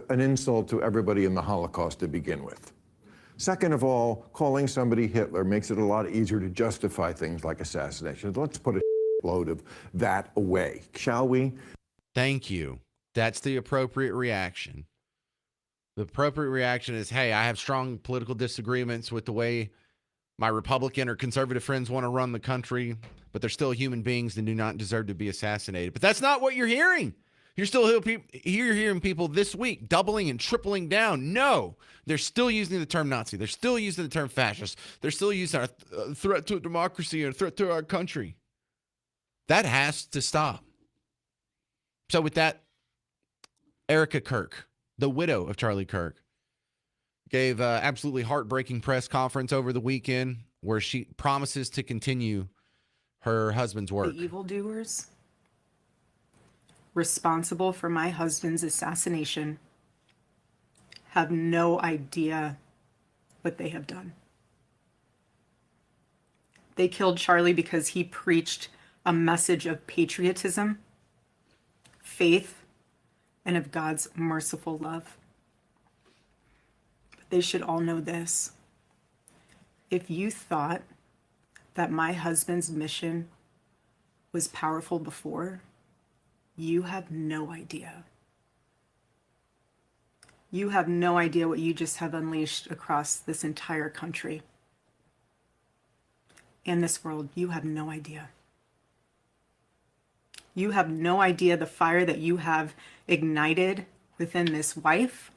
An insult to everybody in the Holocaust to begin with. Second of all, calling somebody Hitler makes it a lot easier to justify things like assassination. Let's put a load of that away, shall we?
Thank you. That's the appropriate reaction. The appropriate reaction is, hey, I have strong political disagreements with the way my Republican or conservative friends want to run the country, but they're still human beings and do not deserve to be assassinated. But that's not what you're hearing. You're hearing people this week doubling and tripling down. No, they're still using the term Nazi. They're still using the term fascist. They're still using our threat to democracy and threat to our country. That has to stop. So with that, Erica Kirk, the widow of Charlie Kirk, gave an absolutely heartbreaking press conference over the weekend where she promises to continue her husband's work.
The evildoers responsible for my husband's assassination have no idea what they have done. They killed Charlie because he preached a message of patriotism, faith, and of God's merciful love. But they should all know this. If you thought that my husband's mission was powerful before, you have no idea. You have no idea what you just have unleashed across this entire country. In this world, you have no idea. You have no idea the fire that you have ignited within this wife.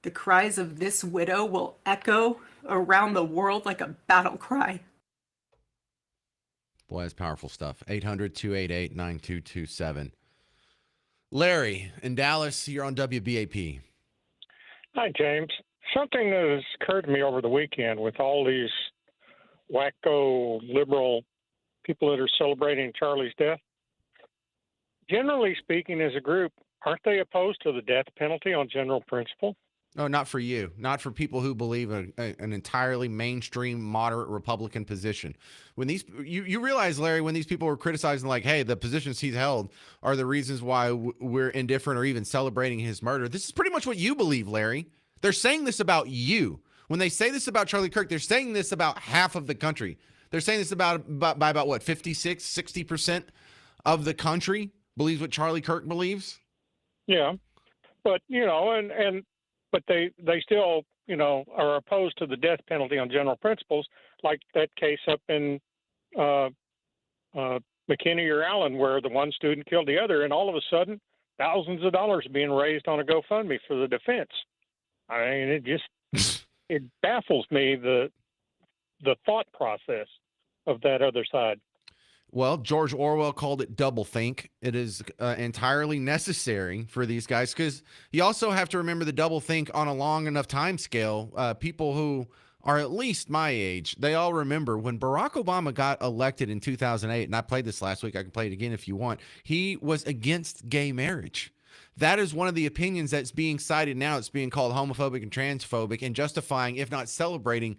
The cries of this widow will echo around the world like a battle cry.
Boy, that's powerful stuff. 800-288-9227. Larry in Dallas, you're on WBAP.
Hi, James. Something that has occurred to me over the weekend with all these wacko liberal people that are celebrating Charlie's death. Generally speaking, as a group, aren't they opposed to the death penalty on general principle?
No, not for you. Not for people who believe an entirely mainstream, moderate Republican position. When these, you realize, Larry, when these people were criticizing, like, hey, the positions he's held are the reasons why we're indifferent or even celebrating his murder. This is pretty much what you believe, Larry. They're saying this about you. When they say this about Charlie Kirk, they're saying this about half of the country. They're saying this by about what, 56, 60% of the country believes what Charlie Kirk believes?
Yeah. But, but they still, are opposed to the death penalty on general principles, like that case up in McKinney or Allen, where the one student killed the other, and all of a sudden, thousands of dollars are being raised on a GoFundMe for the defense. I mean, it just it baffles me the thought process of that other side.
Well, George Orwell called it doublethink. It is entirely necessary for these guys because you also have to remember the doublethink on a long enough time scale. People who are at least my age, they all remember when Barack Obama got elected in 2008, and I played this last week. I can play it again if you want. He was against gay marriage. That is one of the opinions that's being cited now. It's being called homophobic and transphobic and justifying, if not celebrating,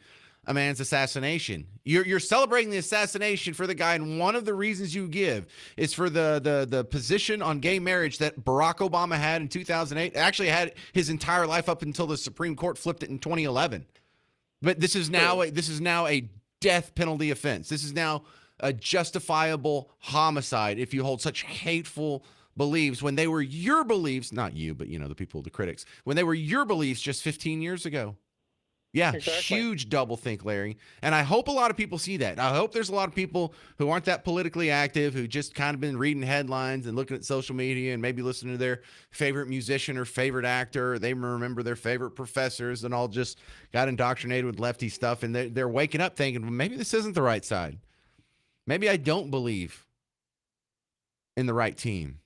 a man's assassination. You're celebrating the assassination for the guy, and one of the reasons you give is for the position on gay marriage that Barack Obama had in 2008. Actually had his entire life up until the Supreme Court flipped it in 2011. But this is now a death penalty offense. This is now a justifiable homicide if you hold such hateful beliefs when they were your beliefs, not you, but the people, the critics, when they were your beliefs just 15 years ago. Yeah,
Exactly.
huge double think, Larry. And I hope a lot of people see that. I hope there's a lot of people who aren't that politically active, who just kind of been reading headlines and looking at social media and maybe listening to their favorite musician or favorite actor. Or they remember their favorite professors and all just got indoctrinated with lefty stuff. And they're waking up thinking, well, maybe this isn't the right side. Maybe I don't believe in the right team.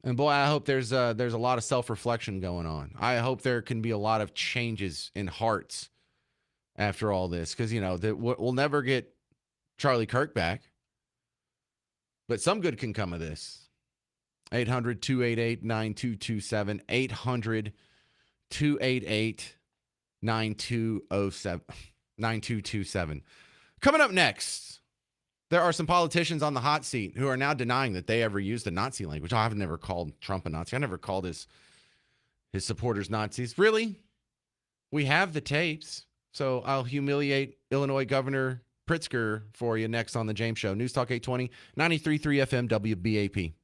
And boy, I hope there's a lot of self-reflection going on. I hope there can be a lot of changes in hearts after all this, because we'll never get Charlie Kirk back, but some good can come of this. 800-288-9227, 800-288-9227. Coming up next, there are some politicians on the hot seat who are now denying that they ever used the Nazi language. I've never called Trump a Nazi. I never called his supporters Nazis. Really? We have the tapes. So I'll humiliate Illinois Governor Pritzker for you next on The James Show. News Talk 820, 93.3 FM WBAP.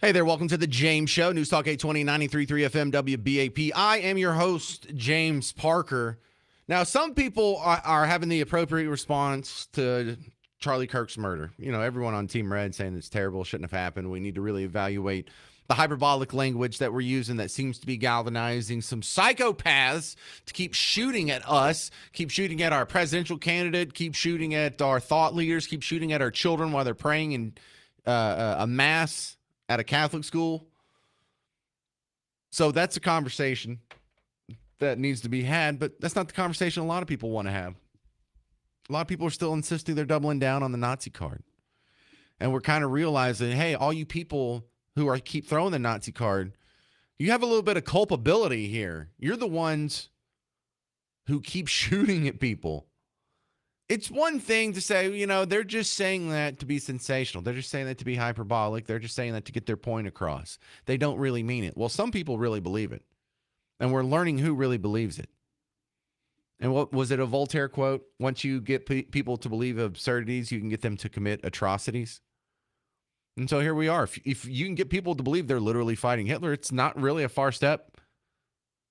Hey there, welcome to the James Show, News Talk 820, 93.3 FM WBAP. I am your host, James Parker. Now, some people are having the appropriate response to Charlie Kirk's murder. You know, everyone on Team Red saying it's terrible, shouldn't have happened. We need to really evaluate the hyperbolic language that we're using that seems to be galvanizing some psychopaths to keep shooting at us, keep shooting at our presidential candidate, keep shooting at our thought leaders, keep shooting at our children while they're praying in a mass at a Catholic school. So that's a conversation that needs to be had, but that's not the conversation a lot of people want to have. A lot of people are still insisting they're doubling down on the Nazi card. And we're kind of realizing, hey, all you people who keep throwing the Nazi card, you have a little bit of culpability here. You're the ones who keep shooting at people. It's one thing to say, you know, they're just saying that to be sensational. They're just saying that to be hyperbolic. They're just saying that to get their point across. They don't really mean it. Well, some people really believe it. And we're learning who really believes it. And what was it, a Voltaire quote? Once you get people to believe absurdities, you can get them to commit atrocities. And so here we are. If you can get people to believe they're literally fighting Hitler, it's not really a far step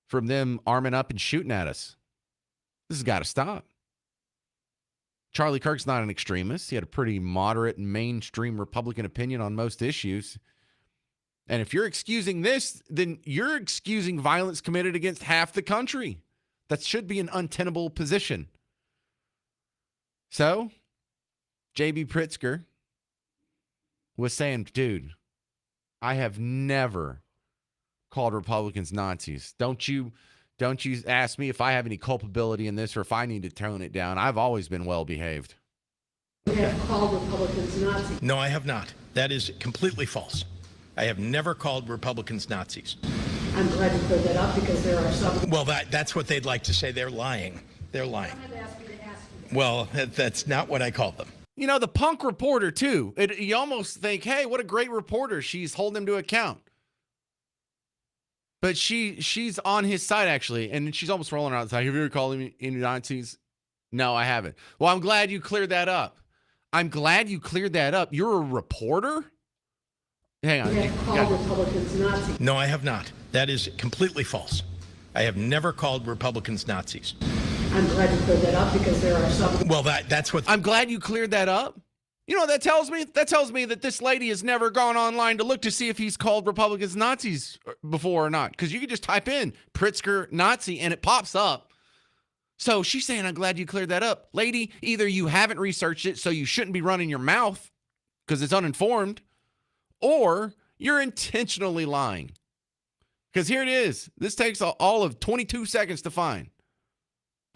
from them arming up and shooting at us. This has got to stop. Charlie Kirk's not an extremist. He had a pretty moderate and mainstream Republican opinion on most issues. And if you're excusing this, then you're excusing violence committed against half the country. That should be an untenable position. So, J.B. Pritzker was saying, dude, I have never called Republicans Nazis. Don't you ask me if I have any culpability in this or if I need to tone it down. I've always been well behaved.
You have called Republicans Nazis.
No, I have not. That is completely false. I have never called Republicans Nazis.
I'm glad you cleared that up because there are some.
Well, that's what they'd like to say. They're lying. They're lying.
I had asked you to ask you that.
Well, that's not what I called them.
You know, the punk reporter, too. You almost think, hey, what a great reporter. She's holding him to account. But she's on his side, actually, and she's almost rolling around the side. Have you ever called him any Nazis? No, I haven't. Well, I'm glad you cleared that up. You're a reporter? Hang on.
You have called Republicans Nazis.
No, I have not. That is completely false. I have never called Republicans Nazis.
I'm glad you cleared that up because there are some.
Well, that's what.
I'm glad you cleared that up. You know what that tells me? That tells me that this lady has never gone online to look to see if he's called Republicans Nazis before or not. Because you can just type in Pritzker Nazi and it pops up. So she's saying, I'm glad you cleared that up. Lady, either you haven't researched it, so you shouldn't be running your mouth because it's uninformed, or you're intentionally lying. Because here it is. This takes all of 22 seconds to find.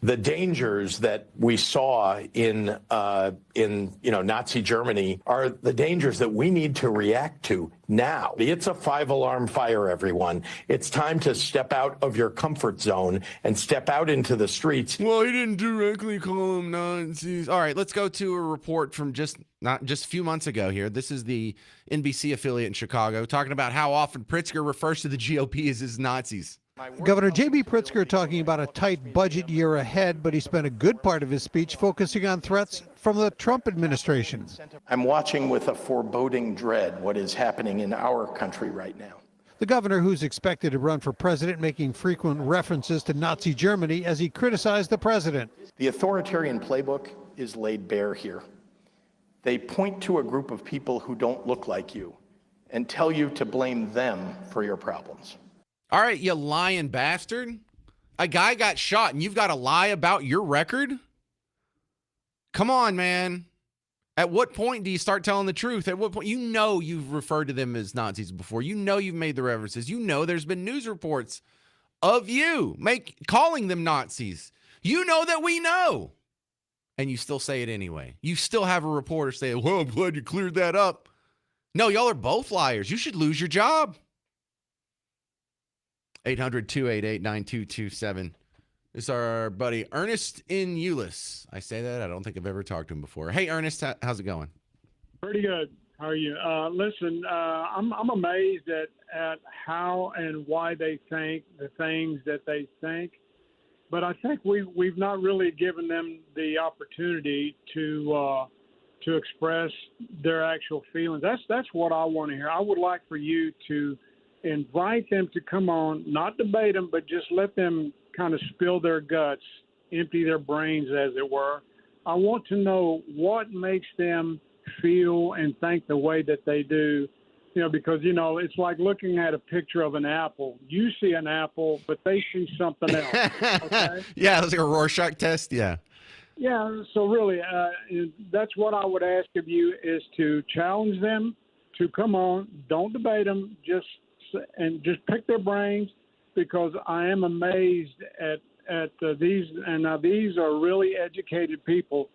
The dangers that we saw in Nazi Germany are the dangers that we need to react to now. It's a 5-alarm fire, everyone. It's time to step out of your comfort zone and step out into the streets.
Well, he didn't directly call them Nazis. All right, let's go to a report from just a few months ago here. This is the NBC affiliate in Chicago talking about how often Pritzker refers to the GOP as his Nazis.
Governor J.B. Pritzker talking about a tight budget year ahead, but he spent a good part of his speech focusing on threats from the Trump administration.
I'm watching with a foreboding dread what is happening in our country right now.
The governor, who's expected to run for president, making frequent references to Nazi Germany as he criticized the president.
The authoritarian playbook is laid bare here. They point to a group of people who don't look like you and tell you to blame them for your problems.
All right, you lying bastard. A guy got shot and you've got to lie about your record? Come on, man. At what point do you start telling the truth? At what point? You know you've referred to them as Nazis before. You know you've made the references. You know there's been news reports of you calling them Nazis. You know that we know. And you still say it anyway. You still have a reporter say, well, I'm glad you cleared that up. No, y'all are both liars. You should lose your job. 800-288-9227. This is our buddy Ernest in Euless. I say that. I don't think I've ever talked to him before. Hey, Ernest, how's it going?
Pretty good. How are you? Listen, I'm amazed at how and why they think the things that they think. But I think we've not really given them the opportunity to to express their actual feelings. That's what I want to hear. I would like for you to invite them to come on, not debate them, but just let them kind of spill their guts, empty their brains, as it were. I want to know what makes them feel and think the way that they do. Because, it's like looking at a picture of an apple. You see an apple, but they see something else. Okay?
Yeah, it was like a Rorschach test. Yeah.
Yeah, so really, that's what I would ask of you is to challenge them to come on. Don't debate them, just pick their brains, because I am amazed at these, and now these are really educated people.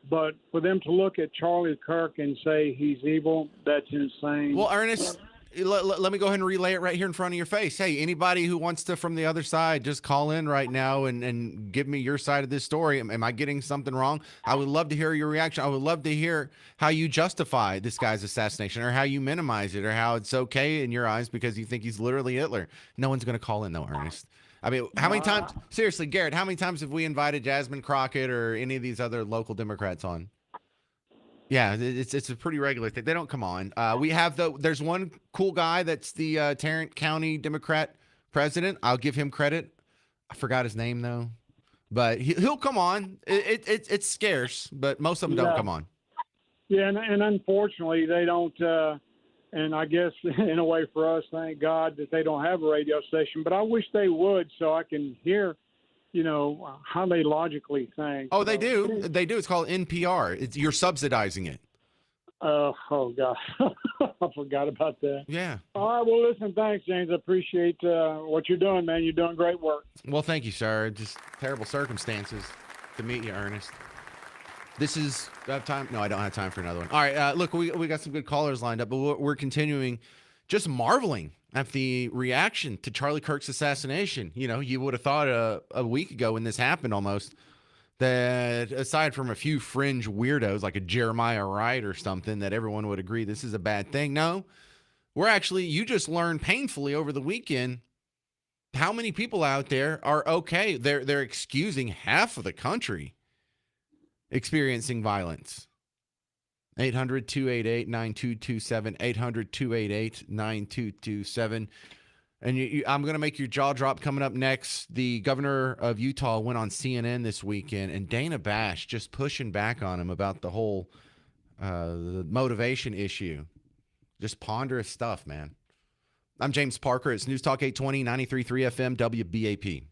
But for them to look at Charlie Kirk and say he's evil, that's insane.
Well, Ernest, let me go ahead and relay it right here in front of your face. Hey, anybody who wants to from the other side, just call in right now and give me your side of this story. Am I getting something wrong? I would love to hear your reaction. I would love to hear how you justify this guy's assassination, or how you minimize it, or how it's okay in your eyes because you think he's literally Hitler. No one's going to call in, though, Ernest. I mean, how many times, seriously, Garrett, how many times have we invited Jasmine Crockett or any of these other local Democrats on? Yeah, it's a pretty regular thing. They don't come on. We have there's one cool guy that's the Tarrant County Democrat president. I'll give him credit. I forgot his name though, but he'll come on. It's scarce, but most of them don't come on.
Yeah, and unfortunately they don't. And I guess in a way for us, thank God that they don't have a radio station. But I wish they would, so I can hear, how they logically think.
Oh, they do. They do. It's called NPR. You're subsidizing it.
Oh God, I forgot about that.
Yeah.
All right. Well, listen. Thanks, James. I appreciate what you're doing, man. You're doing great work.
Well, thank you, sir. Just terrible circumstances to meet you, Ernest. This is I have time. No, I don't have time for another one. All right. Look, we got some good callers lined up, but we're continuing, just marveling at the reaction to Charlie Kirk's assassination. You would have thought a week ago when this happened almost that aside from a few fringe weirdos like a Jeremiah Wright or something, that everyone would agree this is a bad thing. No, you just learned painfully over the weekend how many people out there are okay. They're excusing half of the country experiencing violence. 800-288-9227, 800-288-9227. And I'm going to make your jaw drop coming up next. The governor of Utah went on CNN this weekend, and Dana Bash just pushing back on him about the whole the motivation issue. Just ponderous stuff, man. I'm James Parker. It's News Talk 820, 93.3 FM, WBAP.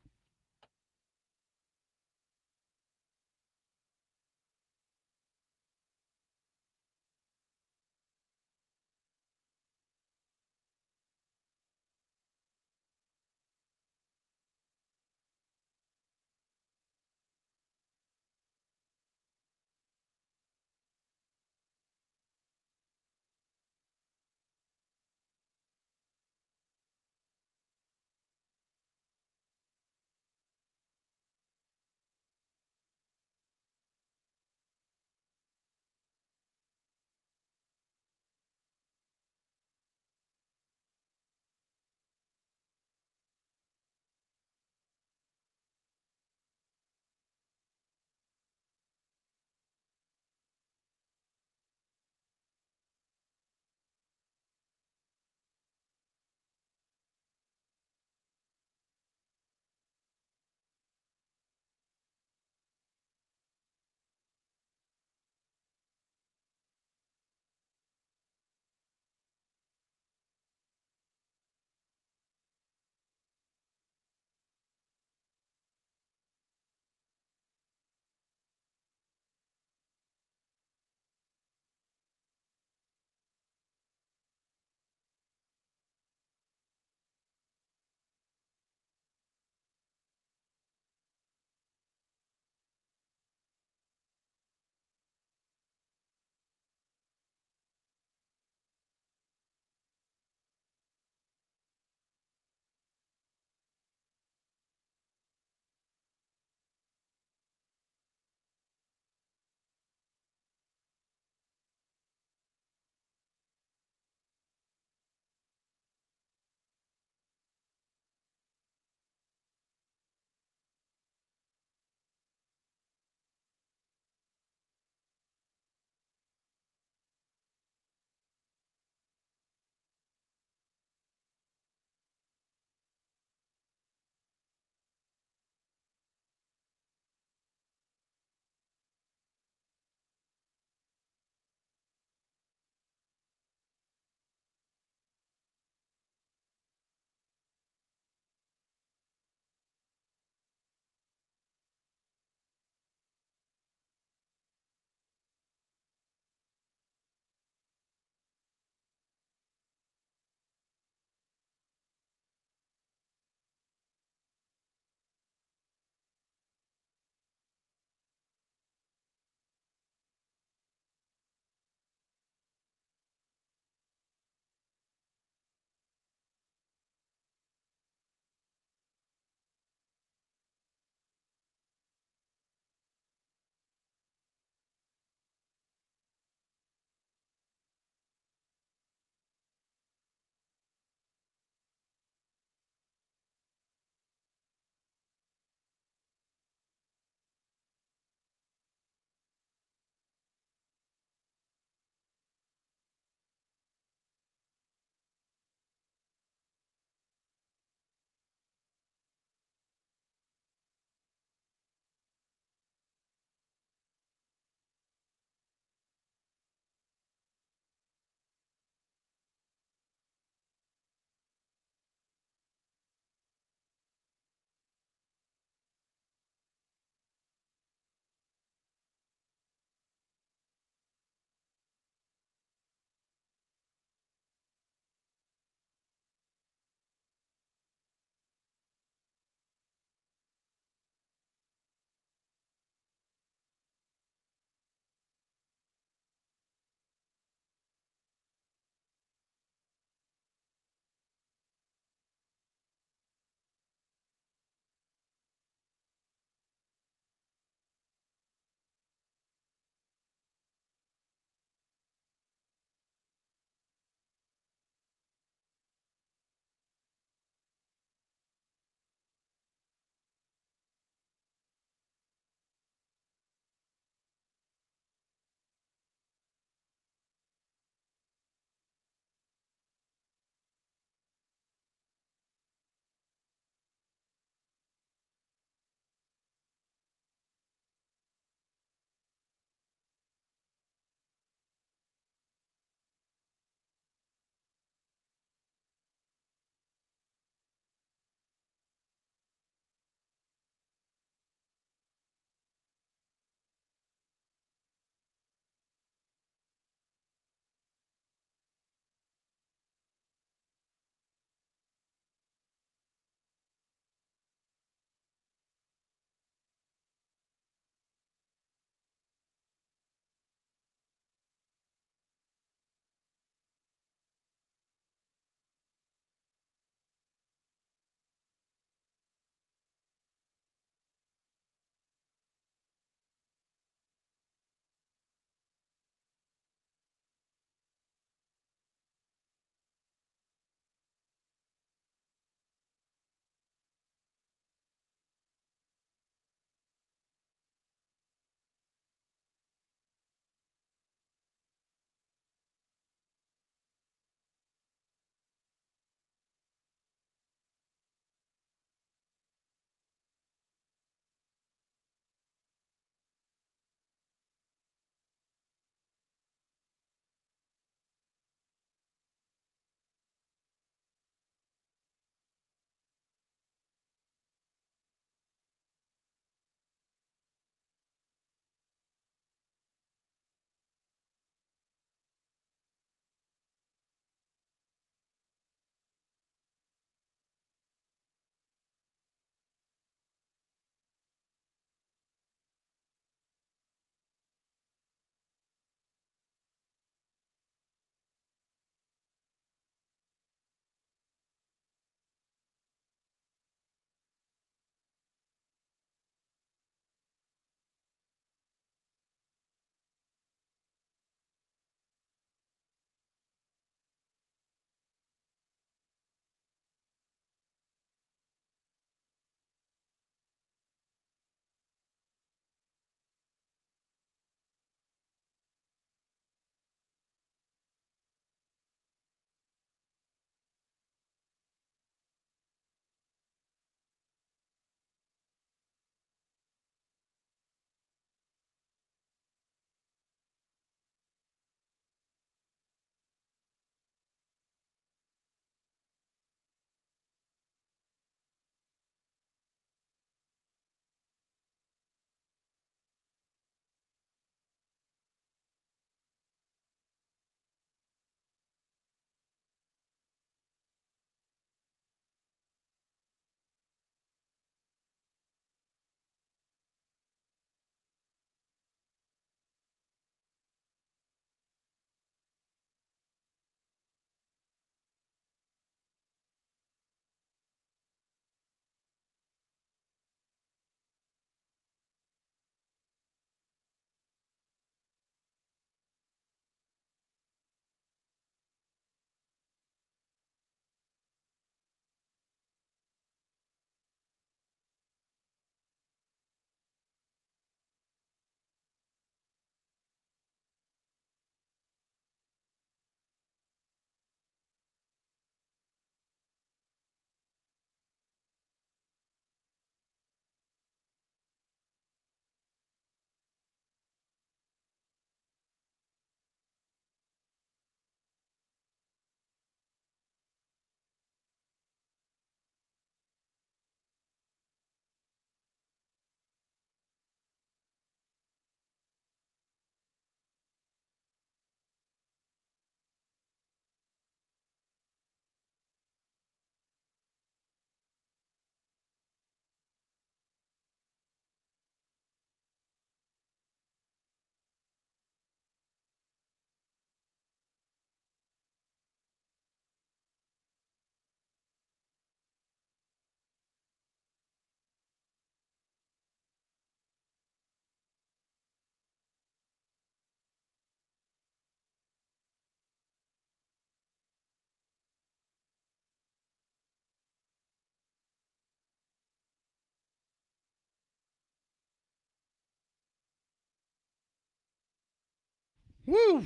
Woo!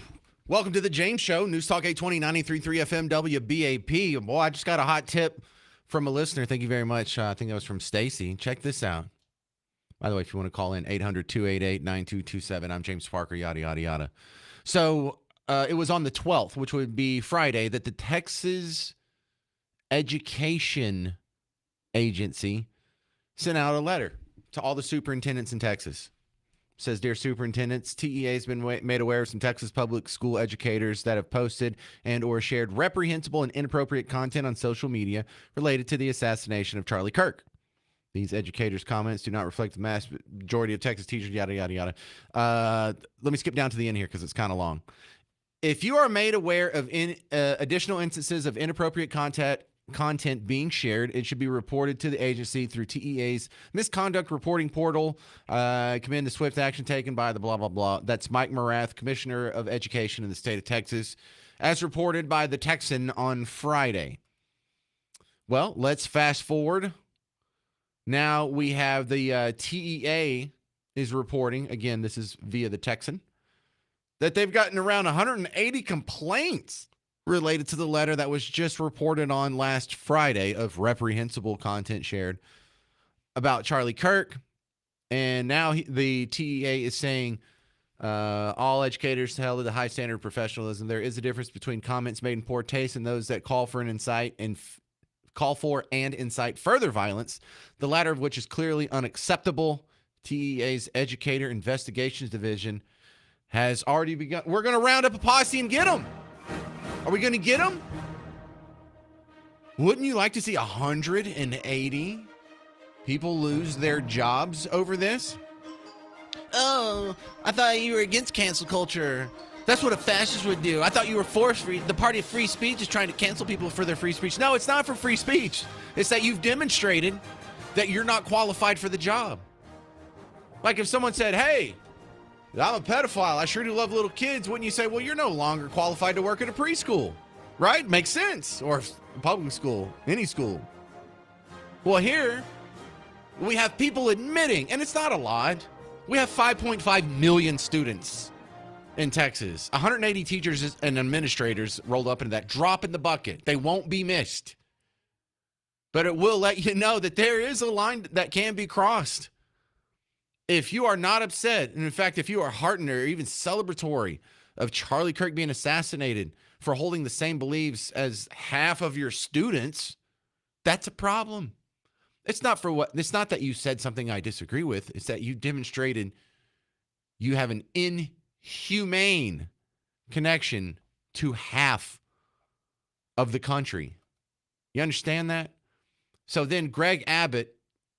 Welcome to the James Show, News Talk 820, 93.3 FM WBAP. Boy, I just got a hot tip from a listener. Thank you very much. I think that was from Stacy. Check this out. By the way, if you want to call in, 800-288-9227. I'm James Parker, yada, yada, yada. So it was on the 12th, which would be Friday, that the Texas Education Agency sent out a letter to all the superintendents in Texas. It says, Dear superintendents, TEA has been made aware of some Texas public school educators that have posted and or shared reprehensible and inappropriate content on social media related to the assassination of Charlie Kirk. These educators' comments do not reflect the mass majority of Texas teachers, yada, yada, yada. Let me skip down to the end here because it's kind of long. If you are made aware of additional instances of inappropriate content being shared, it should be reported to the agency through TEA's misconduct reporting portal. Commend the swift action taken by the blah, blah, blah. That's Mike Morath, Commissioner of Education in the state of Texas, as reported by the Texan on Friday. Well, let's fast forward. Now we have the TEA is reporting, again, this is via the Texan, that they've gotten around 180 complaints related to the letter that was just reported on last Friday of reprehensible content shared about Charlie Kirk. And now the TEA is saying all educators held at a high standard of professionalism. There is a difference between comments made in poor taste and those that call for and incite further violence, the latter of which is clearly unacceptable. TEA's Educator Investigations Division has already begun. We're going to round up a posse and get them. Are we going to get them? Wouldn't you like to see 180 people lose their jobs over this? Oh, I thought you were against cancel culture. That's what a fascist would do. I thought you were for free. The party of free speech is trying to cancel people for their free speech. No, it's not for free speech. It's that you've demonstrated that you're not qualified for the job. Like if someone said, hey, I'm a pedophile, I sure do love little kids, wouldn't you say, well, you're no longer qualified to work at a preschool, right? Makes sense. Or public school, any school. Well, here we have people admitting, and it's not a lot, we have 5.5 million students in Texas, 180 teachers and administrators rolled up into that drop in the bucket. They won't be missed. But it will let you know that there is a line that can be crossed. If you are not upset, and in fact, if you are heartened or even celebratory of Charlie Kirk being assassinated for holding the same beliefs as half of your students, that's a problem. It's not that you said something I disagree with. It's that you demonstrated you have an inhumane connection to half of the country. You understand that? So then Greg Abbott,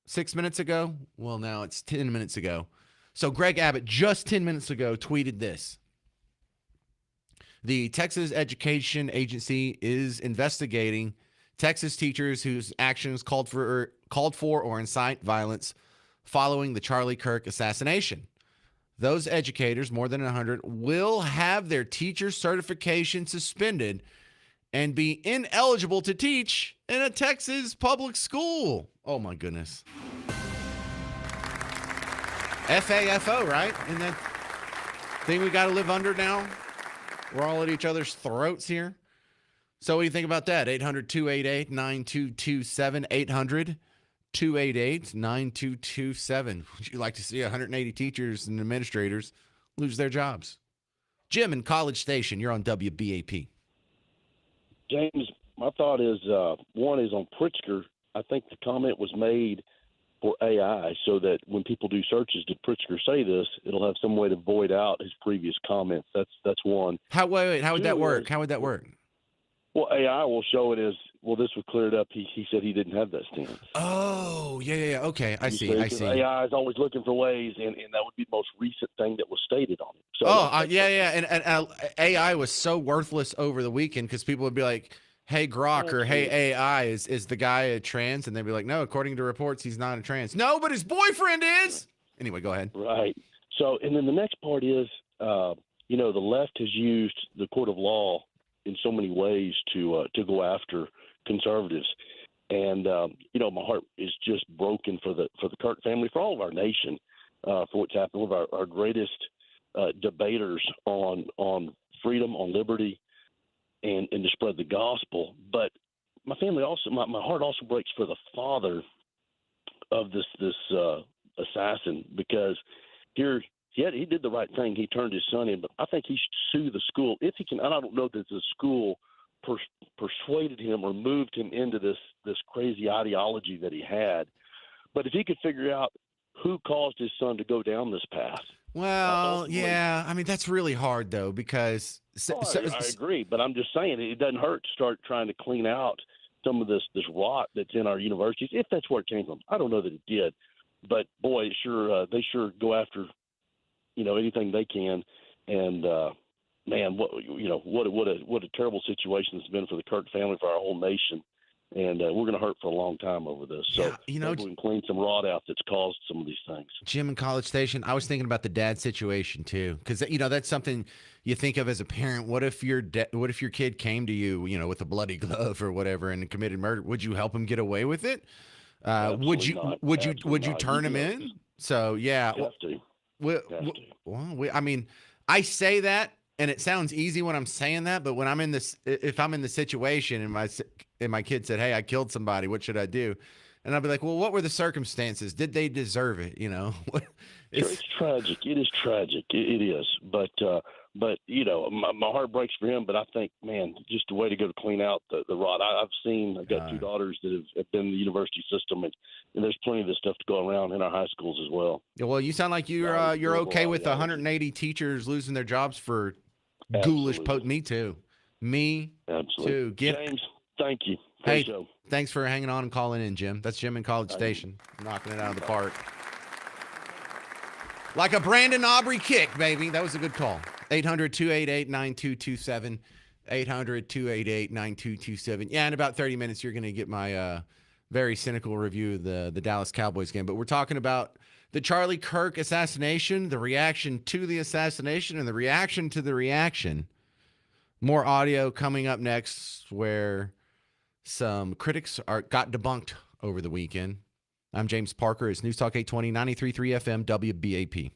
6 minutes ago, well, now it's 10 minutes ago. So Greg Abbott just 10 minutes ago tweeted this. The Texas Education Agency is investigating Texas teachers whose actions called for or incite violence following the Charlie Kirk assassination. Those educators, more than 100, will have their teacher certification suspended and be ineligible to teach in a Texas public school. Oh, my goodness. FAFO, right? Isn't that thing we got to live under now? We're all at each other's throats here. So what do you think about that? 800-288-9227. 800-288-9227. Would you like to see 180 teachers and administrators lose their jobs? Jim in College Station, you're on WBAP.
James, my thought is, one is on Pritzker. I think the comment was made for AI so that when people do searches, did Pritzker say this, it'll have some way to void out his previous comments. That's one.
How would that work? How would that work?
Well, AI will show it as, well, this would clear it up. He said he didn't have that stance.
Oh, yeah. Okay, I see.
AI is always looking for ways, and that would be the most recent thing that was stated on it. So
yeah. And AI was so worthless over the weekend because people would be like, hey, Grok, or hey, AI, is the guy a trans? And they'd be like, no, according to reports, he's not a trans. No, but his boyfriend is. Anyway, go ahead.
Right. So, and then the next part is, the left has used the court of law in so many ways to go after conservatives, and my heart is just broken for the Kirk family, for all of our nation, for what's happened with our greatest debaters on freedom, on liberty, and to spread the gospel. But my family also, my heart also breaks for the father of this assassin, because here, yeah, he did the right thing. He turned his son in, but I think he should sue the school if he can. And I don't know that the school persuaded him or moved him into this crazy ideology that he had. But if he could figure out who caused his son to go down this path.
Well, yeah. I mean, that's really hard though, because
I agree, but I'm just saying it doesn't hurt to start trying to clean out some of this rot that's in our universities, if that's where it came from. I don't know that it did, but boy, they sure go after anything they can. And man, what a terrible situation it's been for the Kirk family, for our whole nation. And we're going to hurt for a long time over this. So maybe we can clean some rot out that's caused some of these things.
Jim in College Station, I was thinking about the dad situation too, because that's something you think of as a parent. What if your kid came to you, with a bloody glove or whatever and committed murder? Would you help him get away with it? Would you turn him in? So yeah,
You have to.
well, I mean, I say that, and it sounds easy when I'm saying that, but when I'm in this, if I'm in the situation and my kid said, "Hey, I killed somebody. What should I do?" And I'll be like, "Well, what were the circumstances? Did they deserve it?"
It's tragic. It is tragic. It is. But my heart breaks for him. But I think, man, just a way to go to clean out the rot. I've got two daughters that have been in the university system, and there's plenty of this stuff to go around in our high schools as well.
Yeah, well, you sound like you're okay with 180 teachers losing their jobs for ghoulish Me too. Me
Absolutely.
too.
James, thank you.
Hey,
Great show.
thanks for hanging on and calling in, Jim. That's Jim in College Station, knocking it out of the park. Like a Brandon Aubrey kick, baby. That was a good call. 800-288-9227. 800-288-9227. Yeah, in about 30 minutes, you're going to get my very cynical review of the Dallas Cowboys game. But we're talking about the Charlie Kirk assassination, the reaction to the assassination, and the reaction to the reaction. More audio coming up next, where some critics got debunked over the weekend. I'm James Parker. It's News Talk 820, 93.3 FM, WBAP.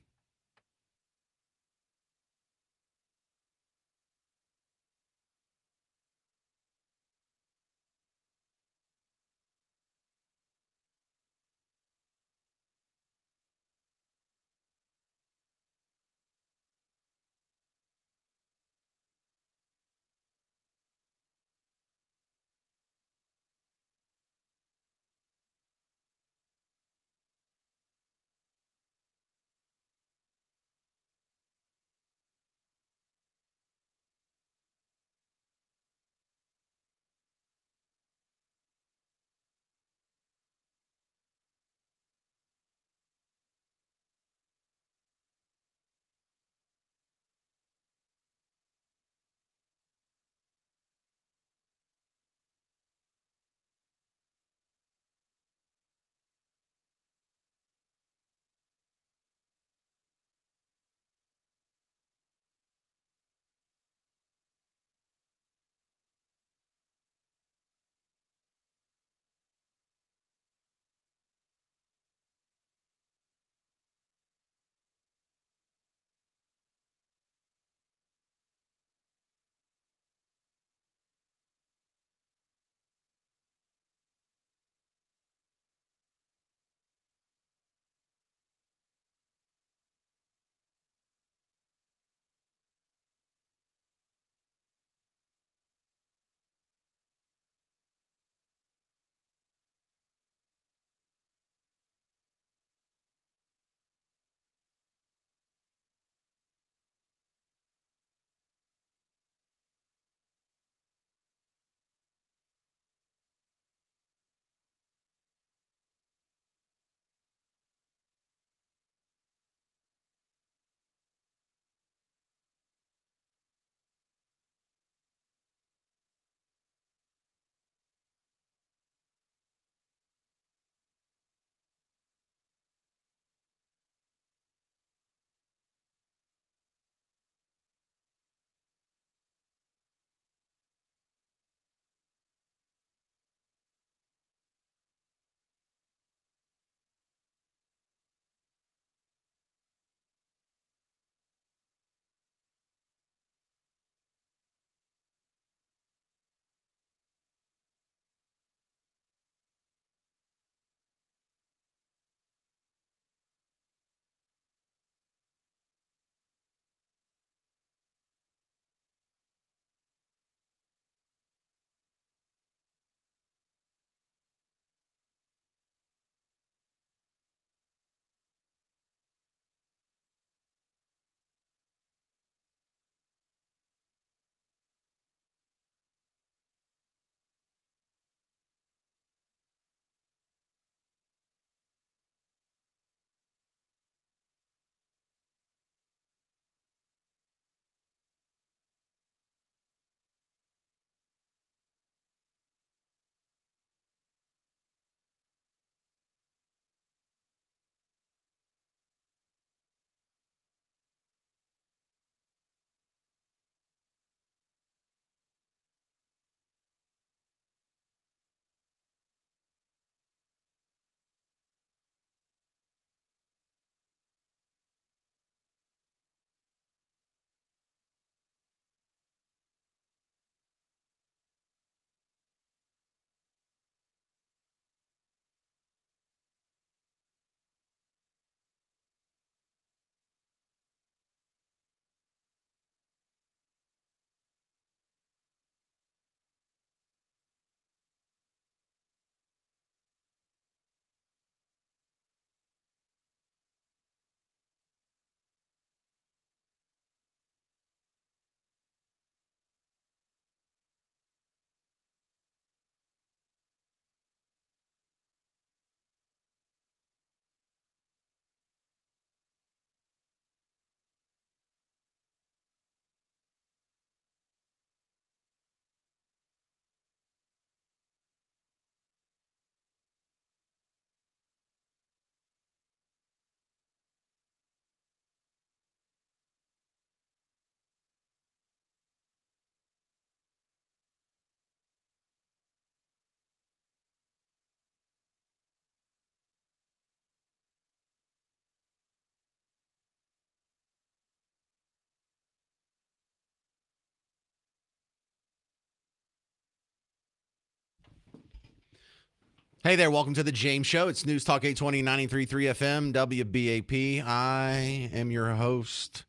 Hey there, welcome to the James Show. It's News Talk 820 93.3 FM, WBAP. I am your host,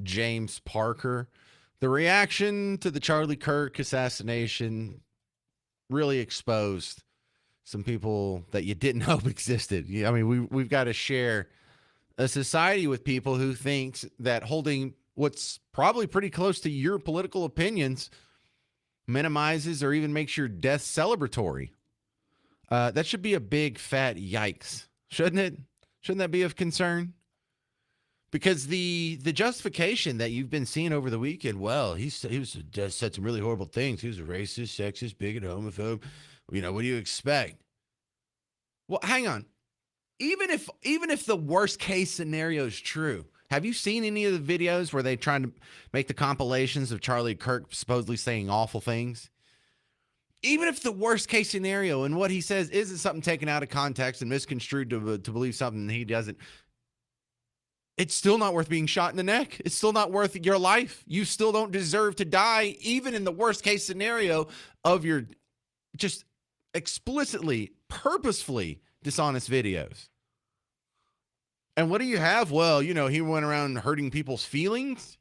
James Parker. The reaction to the Charlie Kirk assassination really exposed some people that you didn't know existed. I mean, we've got to share a society with people who thinks that holding what's probably pretty close to your political opinions minimizes or even makes your death celebratory. That should be a big fat yikes, shouldn't it? Shouldn't that be of concern? Because the justification that you've been seeing over the weekend, well, he just said some really horrible things. He was a racist, sexist, bigot, homophobe. You know, what do you expect? Well, hang on. Even if the worst case scenario is true, have you seen any of the videos where they trying to make the compilations of Charlie Kirk supposedly saying awful things? Even if the worst case scenario and what he says isn't something taken out of context and misconstrued to believe something he doesn't, it's still not worth being shot in the neck. It's still not worth your life. You still don't deserve to die, even in the worst case scenario of your just explicitly, purposefully dishonest videos. And what do you have? Well, you know, he went around hurting people's feelings,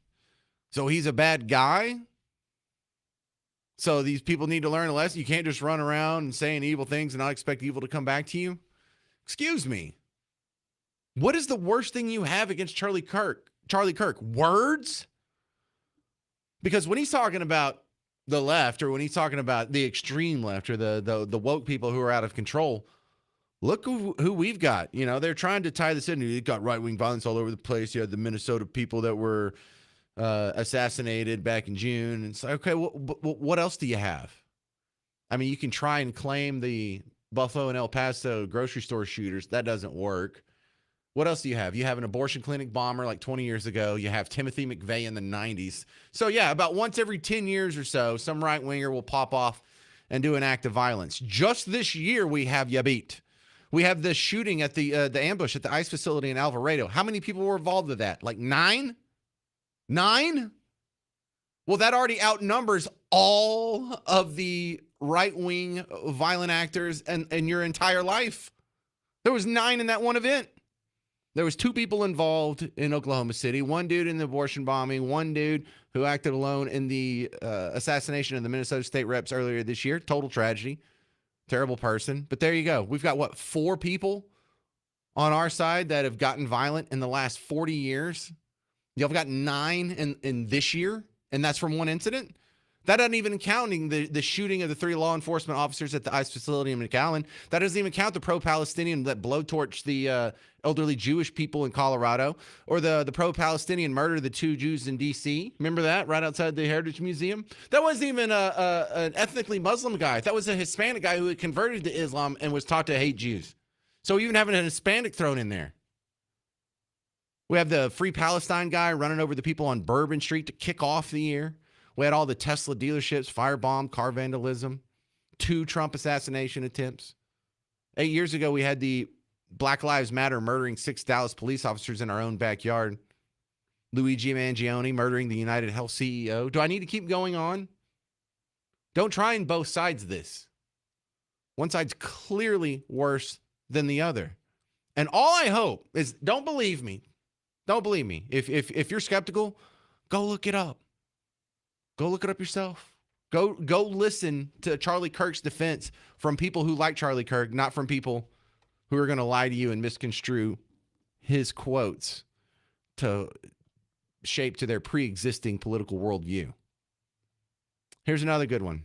so he's a bad guy. So these people need to learn a lesson. You can't just run around and saying evil things and not expect evil to come back to you. Excuse me. What is the worst thing you have against Charlie Kirk? Words? Because when he's talking about the left, or when he's talking about the extreme left, or the woke people who are out of control, look who we've got. You know, they're trying to tie this in. You've got right-wing violence all over the place. You had the Minnesota people that were assassinated back in June. And it's like, okay, what else do you have? I mean, you can try and claim the Buffalo and El Paso grocery store shooters. That doesn't work. What else do you have? You have an abortion clinic bomber like 20 years ago. You have Timothy McVeigh in the 90s. So yeah, about once every 10 years or so, some right-winger will pop off and do an act of violence. Just this year, we have Yabit. We have the shooting at the ambush at the ICE facility in Alvarado. How many people were involved with that? Like 9? 9? Well, that already outnumbers all of the right-wing violent actors and your entire life. There was 9 in that one event. There was 2 people involved in Oklahoma City, 1 dude in the abortion bombing, 1 dude who acted alone in the assassination of the Minnesota state reps earlier this year. Total tragedy. Terrible person. But there you go. We've got, 4 people on our side that have gotten violent in the last 40 years. Y'all got 9 in this year, and that's from 1 incident. That doesn't even counting the shooting of the 3 law enforcement officers at the ICE facility in McAllen. That doesn't even count the pro-Palestinian that blowtorched the elderly Jewish people in Colorado, or the pro-Palestinian murder of the 2 Jews in D.C. Remember that, right outside the Heritage Museum? That wasn't even an ethnically Muslim guy. That was a Hispanic guy who had converted to Islam and was taught to hate Jews. So even having a Hispanic thrown in there. We have the Free Palestine guy running over the people on Bourbon Street to kick off the year. We had all the Tesla dealerships, firebomb, car vandalism, 2 Trump assassination attempts. 8 years ago, we had the Black Lives Matter murdering 6 Dallas police officers in our own backyard. Luigi Mangione murdering the United Health CEO. Do I need to keep going on? Don't try and both sides of this. One side's clearly worse than the other. And all I hope is, don't believe me. Don't believe me. If you're skeptical, go look it up. Go look it up yourself. Go listen to Charlie Kirk's defense from people who like Charlie Kirk, not from people who are going to lie to you and misconstrue his quotes to shape to their pre-existing political worldview. Here's another good one.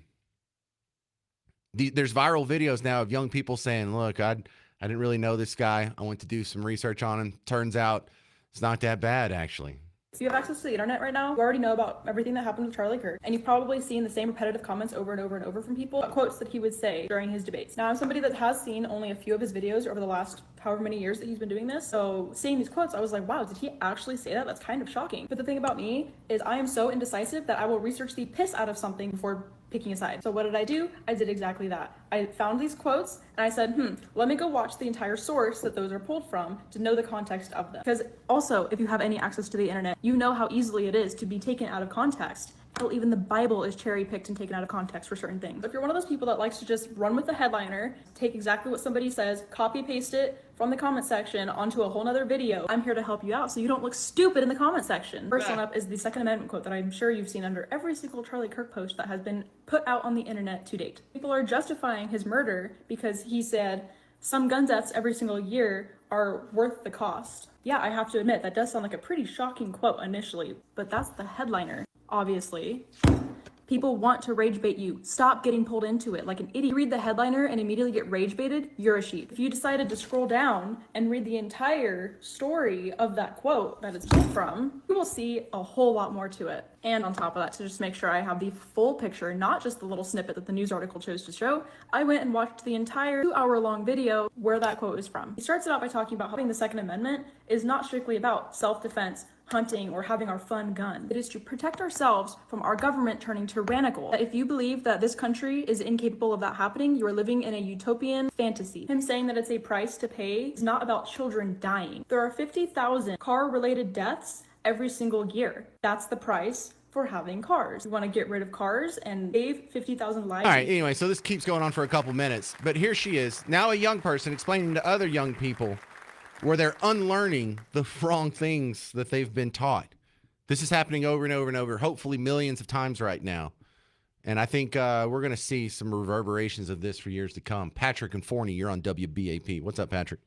There's viral videos now of young people saying, look, I didn't really know this guy. I went to do some research on him. Turns out it's not that bad, actually.
If you have access to the internet right now, you already know about everything that happened with Charlie Kirk, and you've probably seen the same repetitive comments over and over and over from people, quotes that he would say during his debates. Now, I'm somebody that has seen only a few of his videos over the last however many years that he's been doing this, so seeing these quotes, I was like, wow, did he actually say that? That's kind of shocking. But the thing about me is I am so indecisive that I will research the piss out of something before picking a side. So what did I do? I did exactly that. I found these quotes and I said, let me go watch the entire source that those are pulled from to know the context of them. Because also, if you have any access to the internet, you know how easily it is to be taken out of context Even the Bible is cherry picked and taken out of context for certain things. If you're one of those people that likes to just run with the headliner, take exactly what somebody says, copy paste it from the comment section onto a whole nother video, I'm here to help you out so you don't look stupid in the comment section. First one up is the Second Amendment quote that I'm sure you've seen under every single Charlie Kirk post that has been put out on the internet to date. People are justifying his murder because he said some gun deaths every single year are worth the cost. Yeah, I have to admit, that does sound like a pretty shocking quote initially, but that's the headliner. Obviously, people want to rage bait you. Stop getting pulled into it like an idiot. You read the headliner and immediately get rage baited, you're a sheep. If you decided to scroll down and read the entire story of that quote that it's pulled from, you will see a whole lot more to it. And on top of that, to just make sure I have the full picture, not just the little snippet that the news article chose to show, I went and watched the entire 2-hour-long video where that quote is from. He starts it out by talking about how having the Second Amendment is not strictly about self-defense, hunting, or having our fun gun. It is to protect ourselves from our government turning tyrannical. If you believe that this country is incapable of that happening, you are living in a utopian fantasy. Him saying that it's a price to pay is not about children dying. There are 50,000 car-related deaths every single year. That's the price for having cars. We want to get rid of cars and save 50,000 lives.
All right, anyway, so this keeps going on for a couple minutes, but here she is, now a young person explaining to other young people where they're unlearning the wrong things that they've been taught. This is happening over and over and over, hopefully millions of times right now. And I think we're going to see some reverberations of this for years to come. Patrick and Forney, you're on WBAP. What's up, Patrick?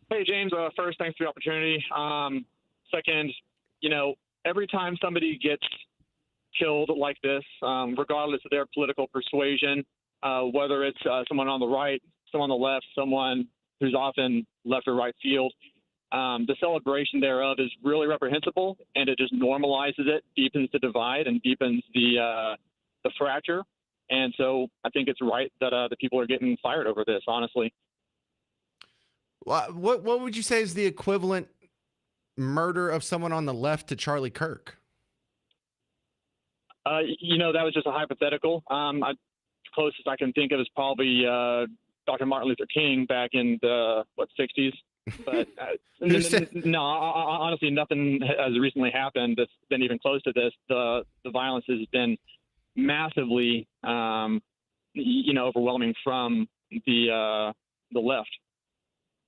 Hey, James. First, thanks for the opportunity. Second, every time somebody gets killed like this, regardless of their political persuasion, whether it's someone on the right, someone on the left, someone who's often left or right field, the celebration thereof is really reprehensible, and it just normalizes it, deepens the divide, and deepens the fracture. And so I think it's right that the people are getting fired over this, honestly.
What would you say is the equivalent murder of someone on the left to Charlie Kirk?
That was just a hypothetical. Closest I can think of is probably Dr. Martin Luther King back in the 60s. But no, honestly, nothing has recently happened that's been even close to this. The violence has been massively, overwhelming from the left.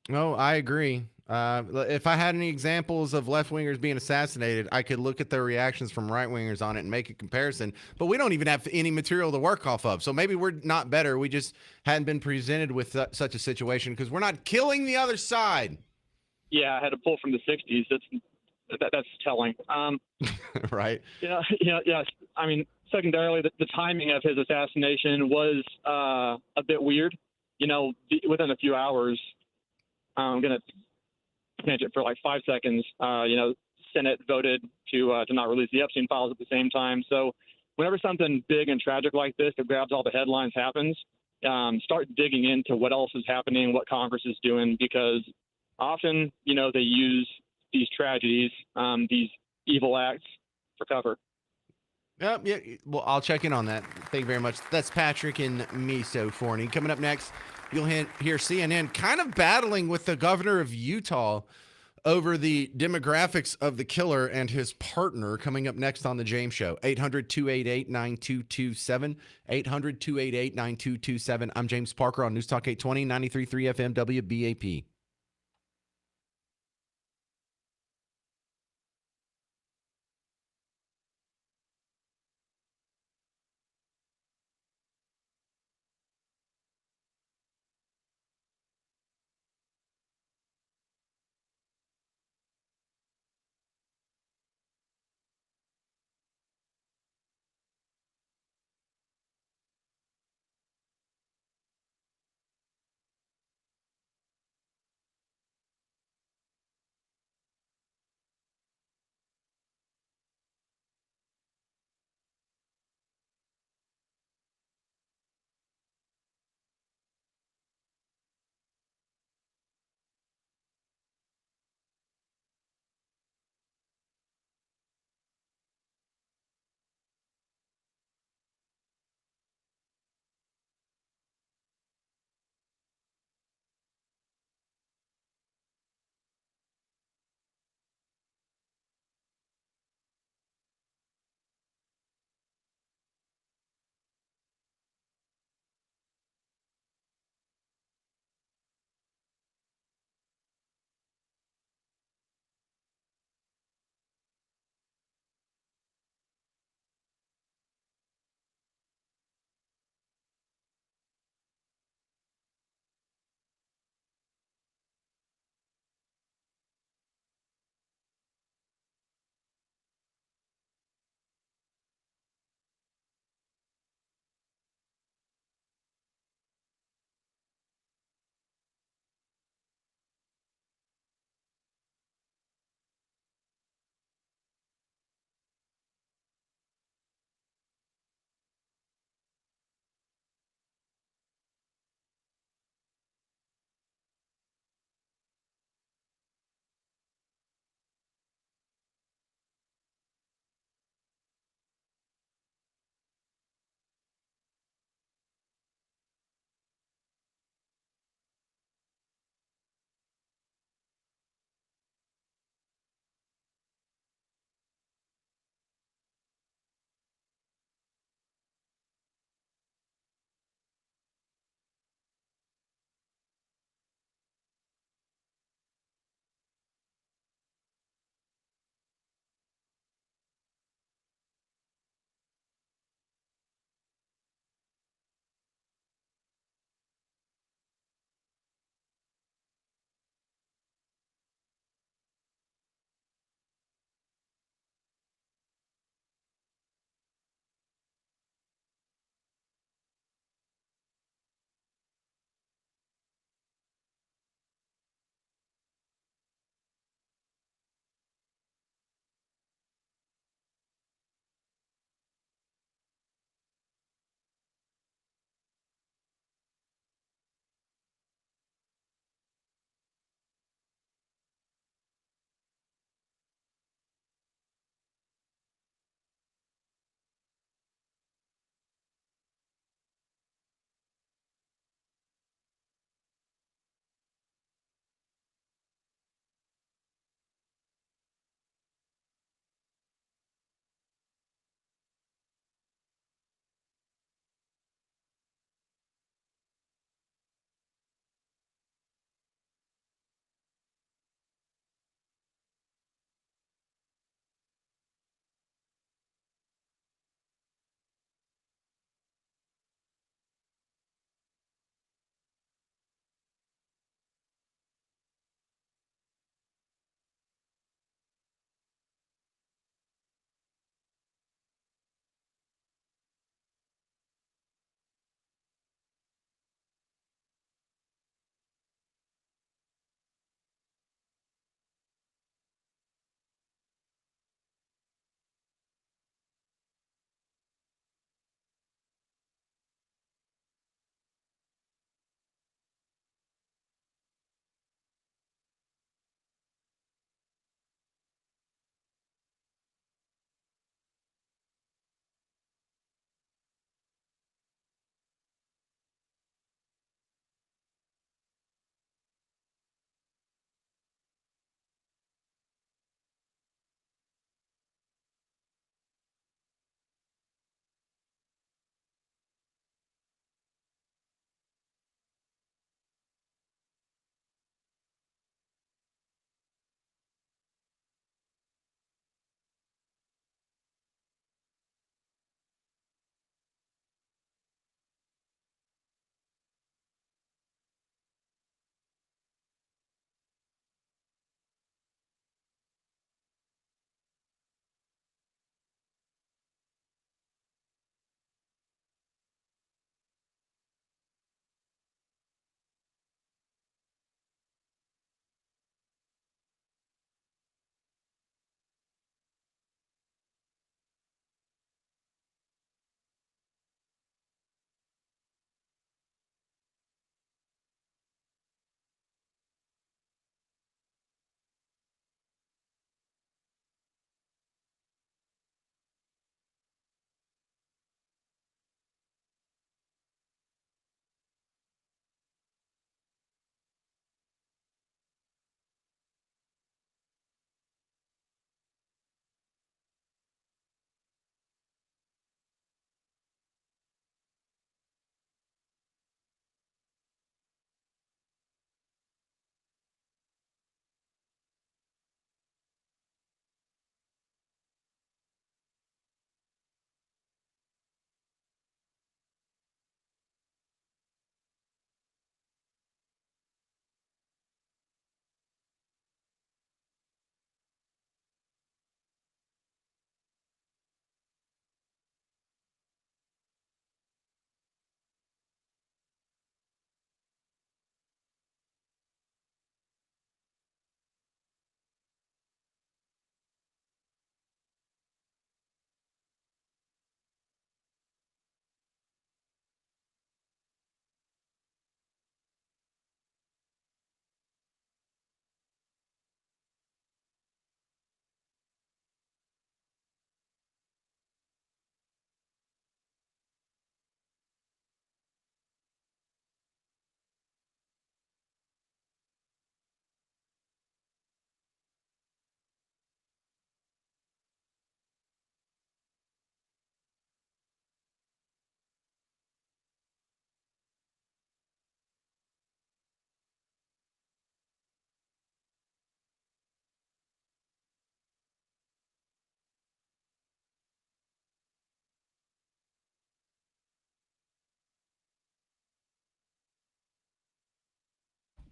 No, I agree. If I had any examples of left-wingers being assassinated, I could look at their reactions from right-wingers on it and make a comparison. But we don't even have any material to work off of. So maybe we're not better. We just hadn't been presented with such a situation because we're not killing the other side.
Yeah, I had to pull from the 60s. That's telling.
Right.
Yeah. I mean, secondarily, the timing of his assassination was a bit weird. Within a few hours, I'm going to tangent for like 5 seconds. Senate voted to not release the Epstein files at the same time. So whenever something big and tragic like this that grabs all the headlines happens, start digging into what else is happening, what Congress is doing, because often, they use these tragedies, these evil acts for cover.
Yeah. Well, I'll check in on that. Thank you very much. That's Patrick and Miso Forney. Coming up next, you'll hear CNN kind of battling with the governor of Utah over the demographics of the killer and his partner. Coming up next on The James Show. 800-288-9227. 800-288-9227. I'm James Parker on News Talk 820, 93.3 FM WBAP.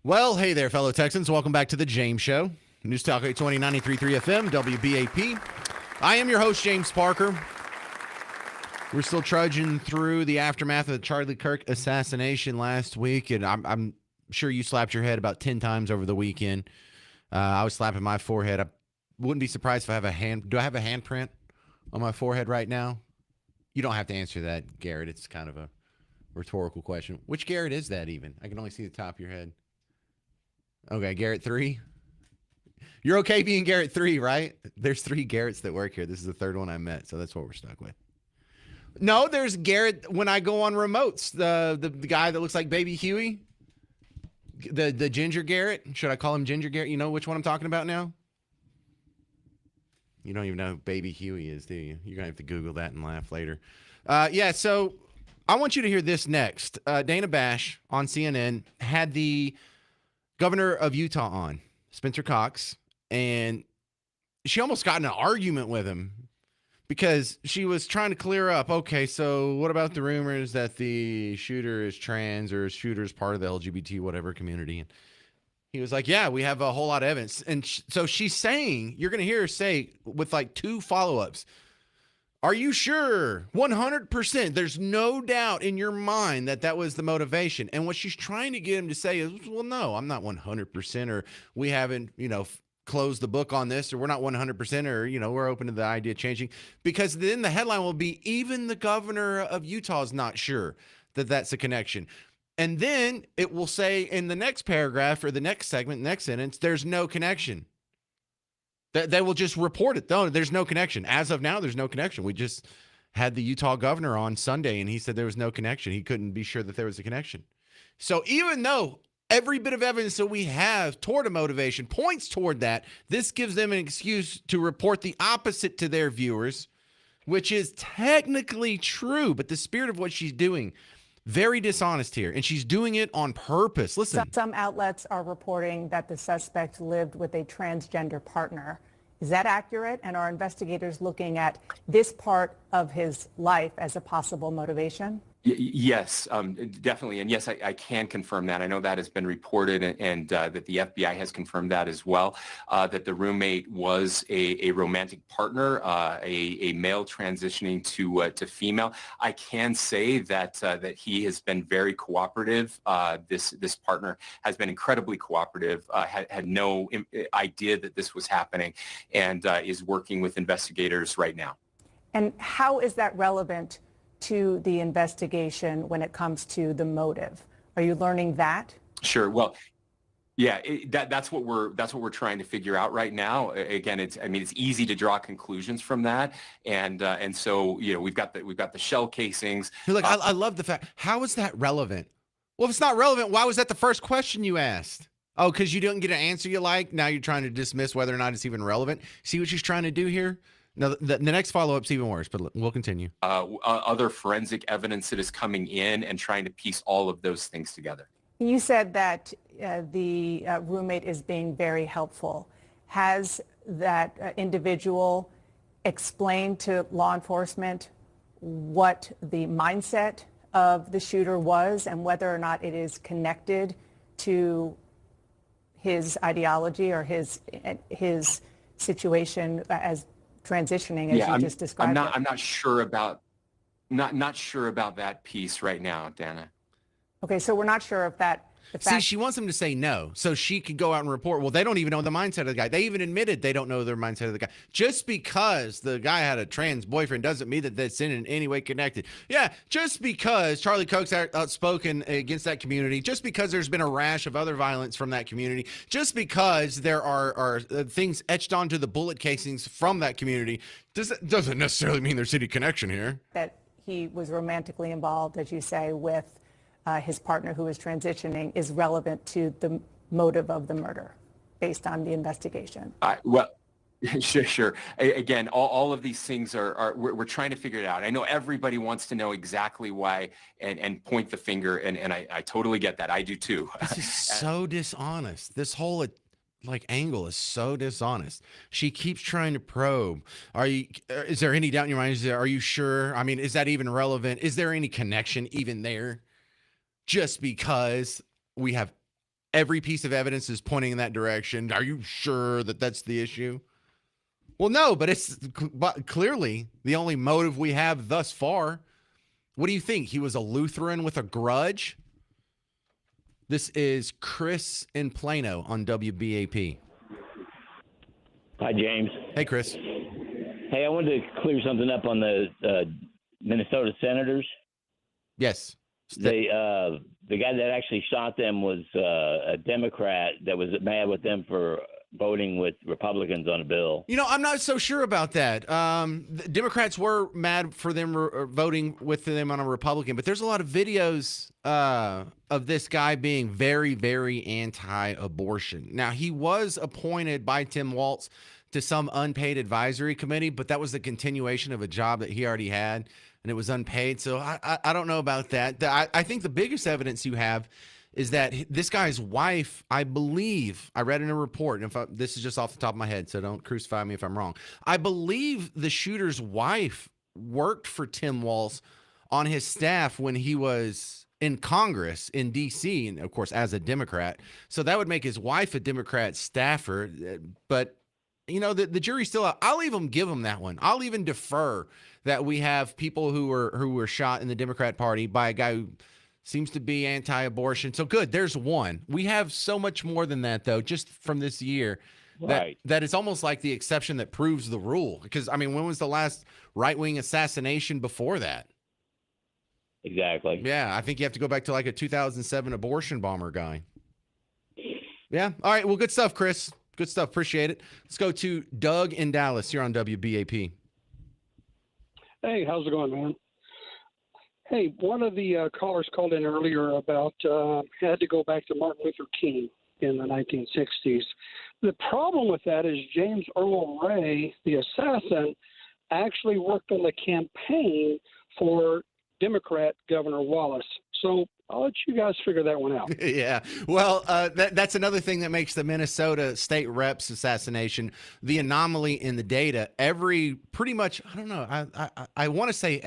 Well, hey there, fellow Texans. Welcome back to the James Show. News Talk 820 93.3 FM, WBAP. I am your host, James Parker. We're still trudging through the aftermath of the Charlie Kirk assassination last week, and I'm sure you slapped your head about 10 times over the weekend. I was slapping my forehead. I wouldn't be surprised if I have a hand. Do I have a handprint on my forehead right now? You don't have to answer that, Garrett. It's kind of a rhetorical question. Which Garrett is that even? I can only see the top of your head. Okay, Garrett 3. You're okay being Garrett 3, right? There's 3 Garretts that work here. This is the 3rd one I met, so that's what we're stuck with. No, there's Garrett when I go on remotes. The guy that looks like Baby Huey. The Ginger Garrett. Should I call him Ginger Garrett? You know which one I'm talking about now? You don't even know who Baby Huey is, do you? You're going to have to Google that and laugh later. Yeah, so I want you to hear this next. Dana Bash on CNN had the governor of Utah on, Spencer Cox, and she almost got in an argument with him because she was trying to clear up, okay, so what about the rumors that the shooter is trans or shooter is part of the LGBT whatever community? And he was like, yeah, we have a whole lot of evidence. And so she's saying, you're going to hear her say with like 2 follow-ups, are you sure? 100%. There's no doubt in your mind that that was the motivation. And what she's trying to get him to say is, well, no, I'm not 100%, or we haven't, closed the book on this, or we're not 100%, or, we're open to the idea of changing. Because then the headline will be, even the governor of Utah is not sure that that's a connection. And then it will say in the next paragraph or the next segment, next sentence, there's no connection. They will just report it, though. There's no connection. As of now, there's no connection. We just had the Utah governor on Sunday, and he said there was no connection. He couldn't be sure that there was a connection. So even though every bit of evidence that we have toward a motivation points toward that, this gives them an excuse to report the opposite to their viewers, which is technically true. But the spirit of what she's doing, very dishonest here, and she's doing it on purpose. Listen.
Some outlets are reporting that the suspect lived with a transgender partner. Is that accurate? And are investigators looking at this part of his life as a possible motivation?
Yes, definitely. And yes, I can confirm that. I know that has been reported, and that the FBI has confirmed that as well, that the roommate was a romantic partner, a male transitioning to female. I can say that that he has been very cooperative. This partner has been incredibly cooperative, had no idea that this was happening, and is working with investigators right now.
And how is that relevant to the investigation when it comes to the motive? Are you learning that?
Sure. Well, yeah, that's what we're trying to figure out right now. Again, it's easy to draw conclusions from that, and so we've got the shell casings.
Look, I love the fact. How is that relevant? Well, if it's not relevant, why was that the first question you asked? Oh, because you didn't get an answer you like. Now you're trying to dismiss whether or not it's even relevant. See what she's trying to do here? No, the next follow-up's even worse, but we'll continue.
Other forensic evidence that is coming in and trying to piece all of those things together.
You said that the roommate is being very helpful. Has that individual explained to law enforcement what the mindset of the shooter was and whether or not it is connected to his ideology or his situation as transitioning, as you just described?
I'm not sure about that piece right now, Dana.
Okay, so we're not sure if that.
See, she wants him to say no, so she could go out and report. Well, they don't even know the mindset of the guy. They even admitted they don't know their mindset of the guy. Just because the guy had a trans boyfriend doesn't mean that that's in any way connected. Yeah, just because Charlie Kirk's outspoken against that community, just because there's been a rash of other violence from that community, just because there are things etched onto the bullet casings from that community, doesn't necessarily mean there's any connection here.
That he was romantically involved, as you say, with his partner who is transitioning is relevant to the motive of the murder based on the investigation.
Well, sure. Again, all of these things we're trying to figure it out. I know everybody wants to know exactly why and point the finger, and I totally get that. I do too.
This is so dishonest. This whole angle is so dishonest. She keeps trying to probe. Is there any doubt in your mind? Are you sure? I mean, is that even relevant? Is there any connection even there? Just because we have every piece of evidence is pointing in that direction. Are you sure that that's the issue? Well, no, but it's clearly the only motive we have thus far. What do you think? He was a Lutheran with a grudge? This is Chris in Plano on WBAP.
Hi, James.
Hey, Chris.
Hey, I wanted to clear something up on the Minnesota Senators.
Yes.
The guy that actually shot them was a Democrat that was mad with them for voting with Republicans on a bill.
You know, I'm not so sure about that. The Democrats were mad for them voting with them on a Republican, but there's a lot of videos of this guy being very, very anti-abortion. Now, he was appointed by Tim Walz to some unpaid advisory committee, but that was the continuation of a job that he already had, and it was unpaid. So I don't know about that. I think the biggest evidence you have is that this guy's wife, I believe, I read in a report, and this is just off the top of my head, so don't crucify me if I'm wrong. I believe the shooter's wife worked for Tim Walz on his staff when he was in Congress in D.C., and of course, as a Democrat. So that would make his wife a Democrat staffer. But, you know, the jury's still out. I'll even give him that one. I'll even defer that we have people who were shot in the Democrat Party by a guy who seems to be anti-abortion. So good, there's one. We have so much more than that, though, just from this year.
Right.
That it's almost like the exception that proves the rule. Because, I mean, when was the last right-wing assassination before that?
Exactly.
Yeah, I think you have to go back to like a 2007 abortion bomber guy. Yeah. All right, well, good stuff, Chris. Good stuff. Appreciate it. Let's go to Doug in Dallas. You're on WBAP.
Hey, how's it going, man? Hey, one of the callers called in earlier about had to go back to Martin Luther King in the 1960s. The problem with that is James Earl Ray, the assassin, actually worked on the campaign for Democrat Governor Wallace. So I'll let you guys figure that one out.
Yeah. Well, that's another thing that makes the Minnesota state reps assassination the anomaly in the data. Pretty much, I don't know. I want to say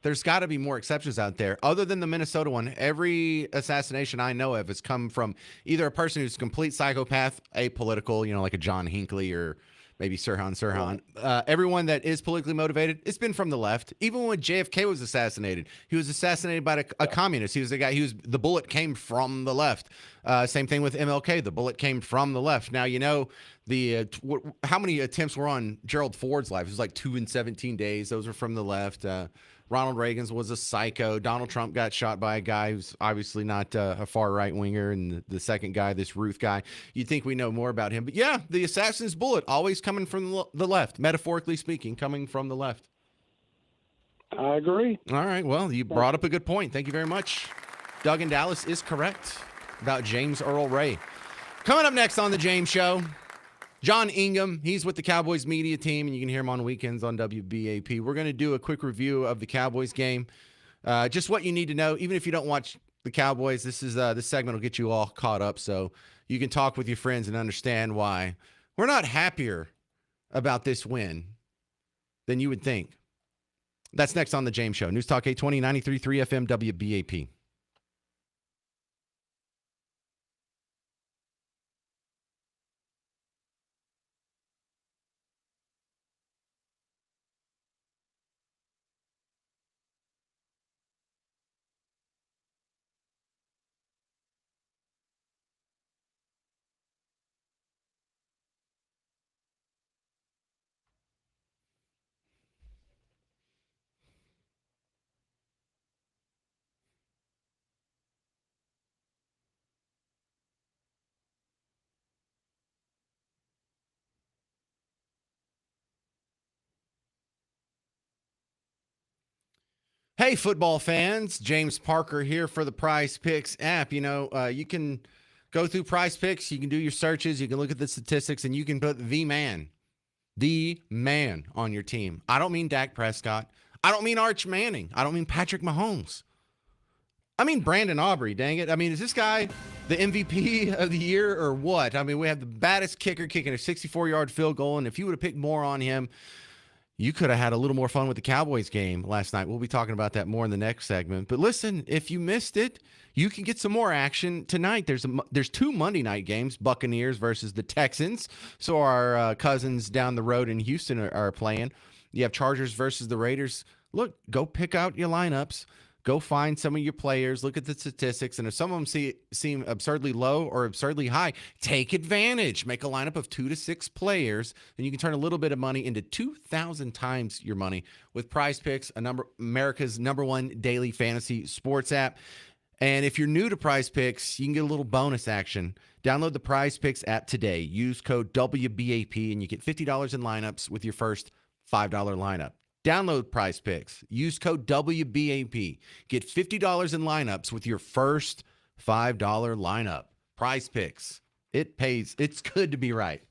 there's got to be more exceptions out there. Other than the Minnesota one, every assassination I know of has come from either a person who's a complete psychopath, apolitical, you know, like a John Hinckley or maybe Sirhan. Everyone that is politically motivated, it's been from the left. Even when JFK was assassinated, he was assassinated by a communist. He was a guy, the bullet came from the left. Same thing with MLK. The bullet came from the left. Now, you know, how many attempts were on Gerald Ford's life? It was like 2 in 17 days. Those were from the left. Ronald Reagan's was a psycho. Donald Trump got shot by a guy who's obviously not a far right winger. And the second guy, this Ruth guy, you'd think we know more about him. But yeah, the assassin's bullet always coming from the left, metaphorically speaking, coming from the left.
I agree.
All right. Well, you brought up a good point. Thank you very much. Doug in Dallas is correct about James Earl Ray. Coming up next on The James Show, John Ingham, he's with the Cowboys media team, and you can hear him on weekends on WBAP. We're going to do a quick review of the Cowboys game. Just what you need to know, even if you don't watch the Cowboys, this segment will get you all caught up so you can talk with your friends and understand why we're not happier about this win than you would think. That's next on The James Show. News Talk 820, 93.3 FM, WBAP. Hey, football fans. James Parker here for the Prize Picks app. You know, you can go through Prize Picks. You can do your searches. You can look at the statistics, and you can put the man on your team. I don't mean Dak Prescott. I don't mean Arch Manning. I don't mean Patrick Mahomes. I mean Brandon Aubrey, dang it. I mean, is this guy the MVP of the year or what? I mean, we have the baddest kicker kicking a 64-yard field goal, and if you would have picked more on him, You could have had a little more fun with the Cowboys game last night. We'll be talking about that more in the next segment. But listen, if you missed it, you can get some more action tonight. There's two Monday night games, Buccaneers versus the Texans. So our cousins down the road in Houston are playing. You have Chargers versus the Raiders. Look, go pick out your lineups. Go find some of your players, look at the statistics, and if some of them seem absurdly low or absurdly high, take advantage. Make a lineup of 2 to 6 players, and you can turn a little bit of money into 2,000 times your money with Prize Picks, America's #1 daily fantasy sports app. And if you're new to Prize Picks, you can get a little bonus action. Download the Prize Picks app today. Use code WBAP, and you get $50 in lineups with your first $5 lineup. Download Prize Picks. Use code WBAP. Get $50 in lineups with your first $5 lineup. Prize Picks. It pays. It's good to be right.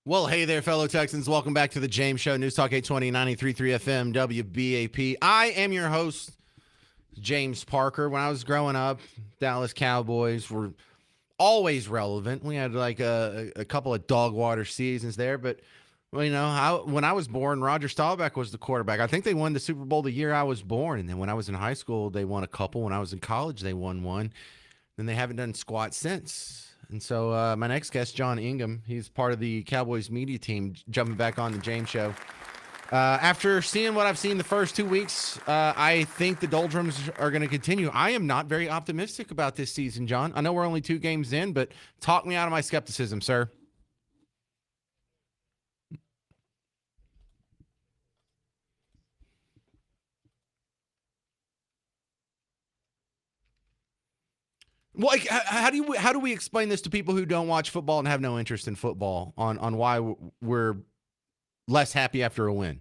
Well, hey there, fellow Texans. Welcome back to the James Show, News Talk 820, 93.3 FM, WBAP. I am your host, James Parker. When I was growing up, Dallas Cowboys were always relevant. We had like a couple of dog water seasons there, but well, you know, when I was born, Roger Staubach was the quarterback. I think they won the Super Bowl the year I was born, and then when I was in high school, they won a couple. When I was in college, they won one. Then they haven't done squat since. And so my next guest, John Ingham, he's part of the Cowboys media team, jumping back on the James Show. After seeing what I've seen the first 2 weeks, I think the doldrums are going to continue. I am not very optimistic about this season, John. I know we're only 2 games in, but talk me out of my skepticism, sir. Well, like, how do we explain this to people who don't watch football and have no interest in football on why we're less happy after a win?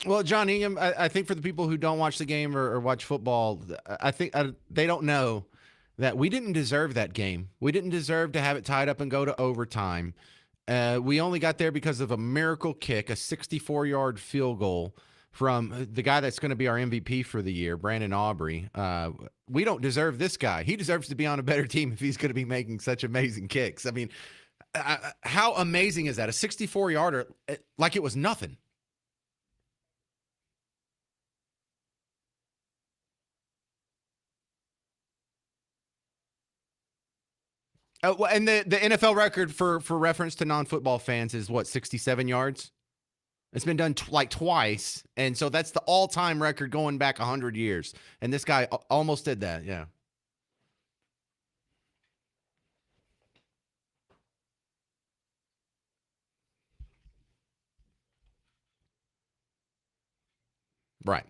Well, John Ingham, I think for the people who don't watch the game or watch football, I think they don't know that we didn't deserve that game. We didn't deserve to have it tied up and go to overtime. We only got there because of a miracle kick, a 64-yard field goal from the guy that's going to be our MVP for the year, Brandon Aubrey. We don't deserve this guy. He deserves to be on a better team if he's going to be making such amazing kicks. I mean, how amazing is that? A 64-yarder, like it was nothing. Well, and the NFL record for reference to non-football fans is what, 67 yards? It's been done like twice, and so that's the all-time record going back 100 years. And this guy almost did that, yeah. Right.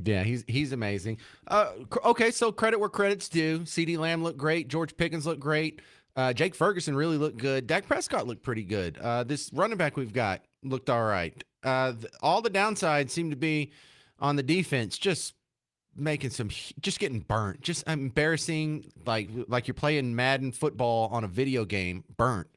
Yeah, he's amazing. Okay, so credit where credit's due. CeeDee Lamb looked great. George Pickens looked great. Jake Ferguson really looked good. Dak Prescott looked pretty good. This running back we've got looked all right. All the downsides seem to be on the defense, just making just getting burnt, just embarrassing, like you're playing Madden football on a video game, burnt.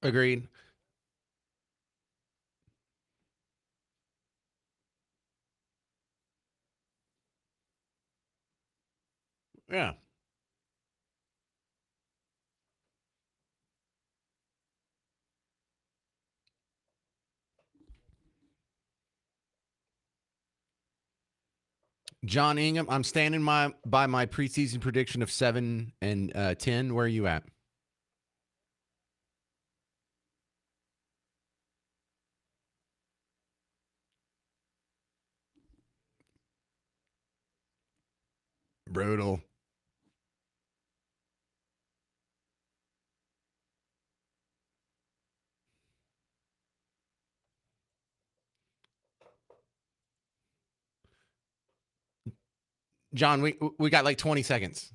Agreed. Yeah. John Ingham, I'm standing by my preseason prediction of 7-10. Where are you at? Brutal. John, we got like 20 seconds.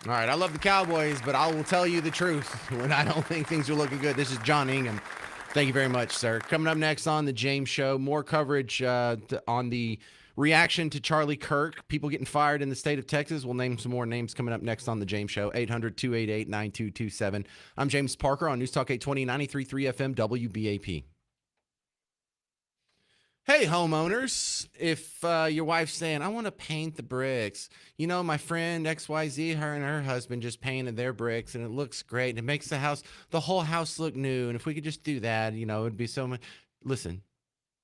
All right, I love the Cowboys, but I will tell you the truth when I don't think things are looking good. This is John Ingham. Thank you very much, sir. Coming up next on the James Show, more coverage on the reaction to Charlie Kirk, people getting fired in the state of Texas. We'll name some more names coming up next on the James Show, 800-288-9227. I'm James Parker on News Talk 820, 93.3 FM, WBAP. Hey, homeowners, if your wife's saying, I want to paint the bricks, you know, my friend XYZ, her and her husband just painted their bricks and it looks great and it makes the whole house look new. And if we could just do that, you know, it'd be so much. Listen,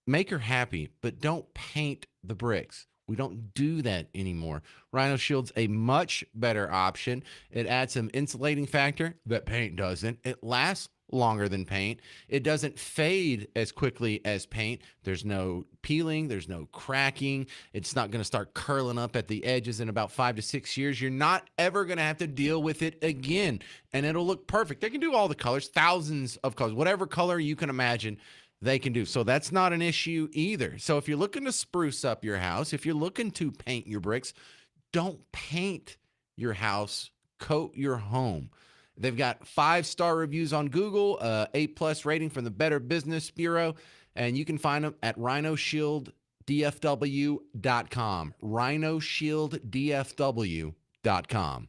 make her happy, but don't paint the bricks. We don't do that anymore. Rhino Shield's a much better option. It adds some insulating factor that paint doesn't. It lasts longer than paint. It doesn't fade as quickly as paint. There's no peeling. There's no cracking. It's not going to start curling up at the edges in about 5 to 6 years. You're not ever going to have to deal with it again, and it'll look perfect. They can do all the colors, thousands of colors, whatever color you can imagine they can do. So that's not an issue either. So if you're looking to spruce up your house, if you're looking to paint your bricks, don't paint your house, coat your home. They've got 5-star reviews on Google, 8+ rating from the Better Business Bureau, and you can find them at rhinoshielddfw.com. rhinoshielddfw.com.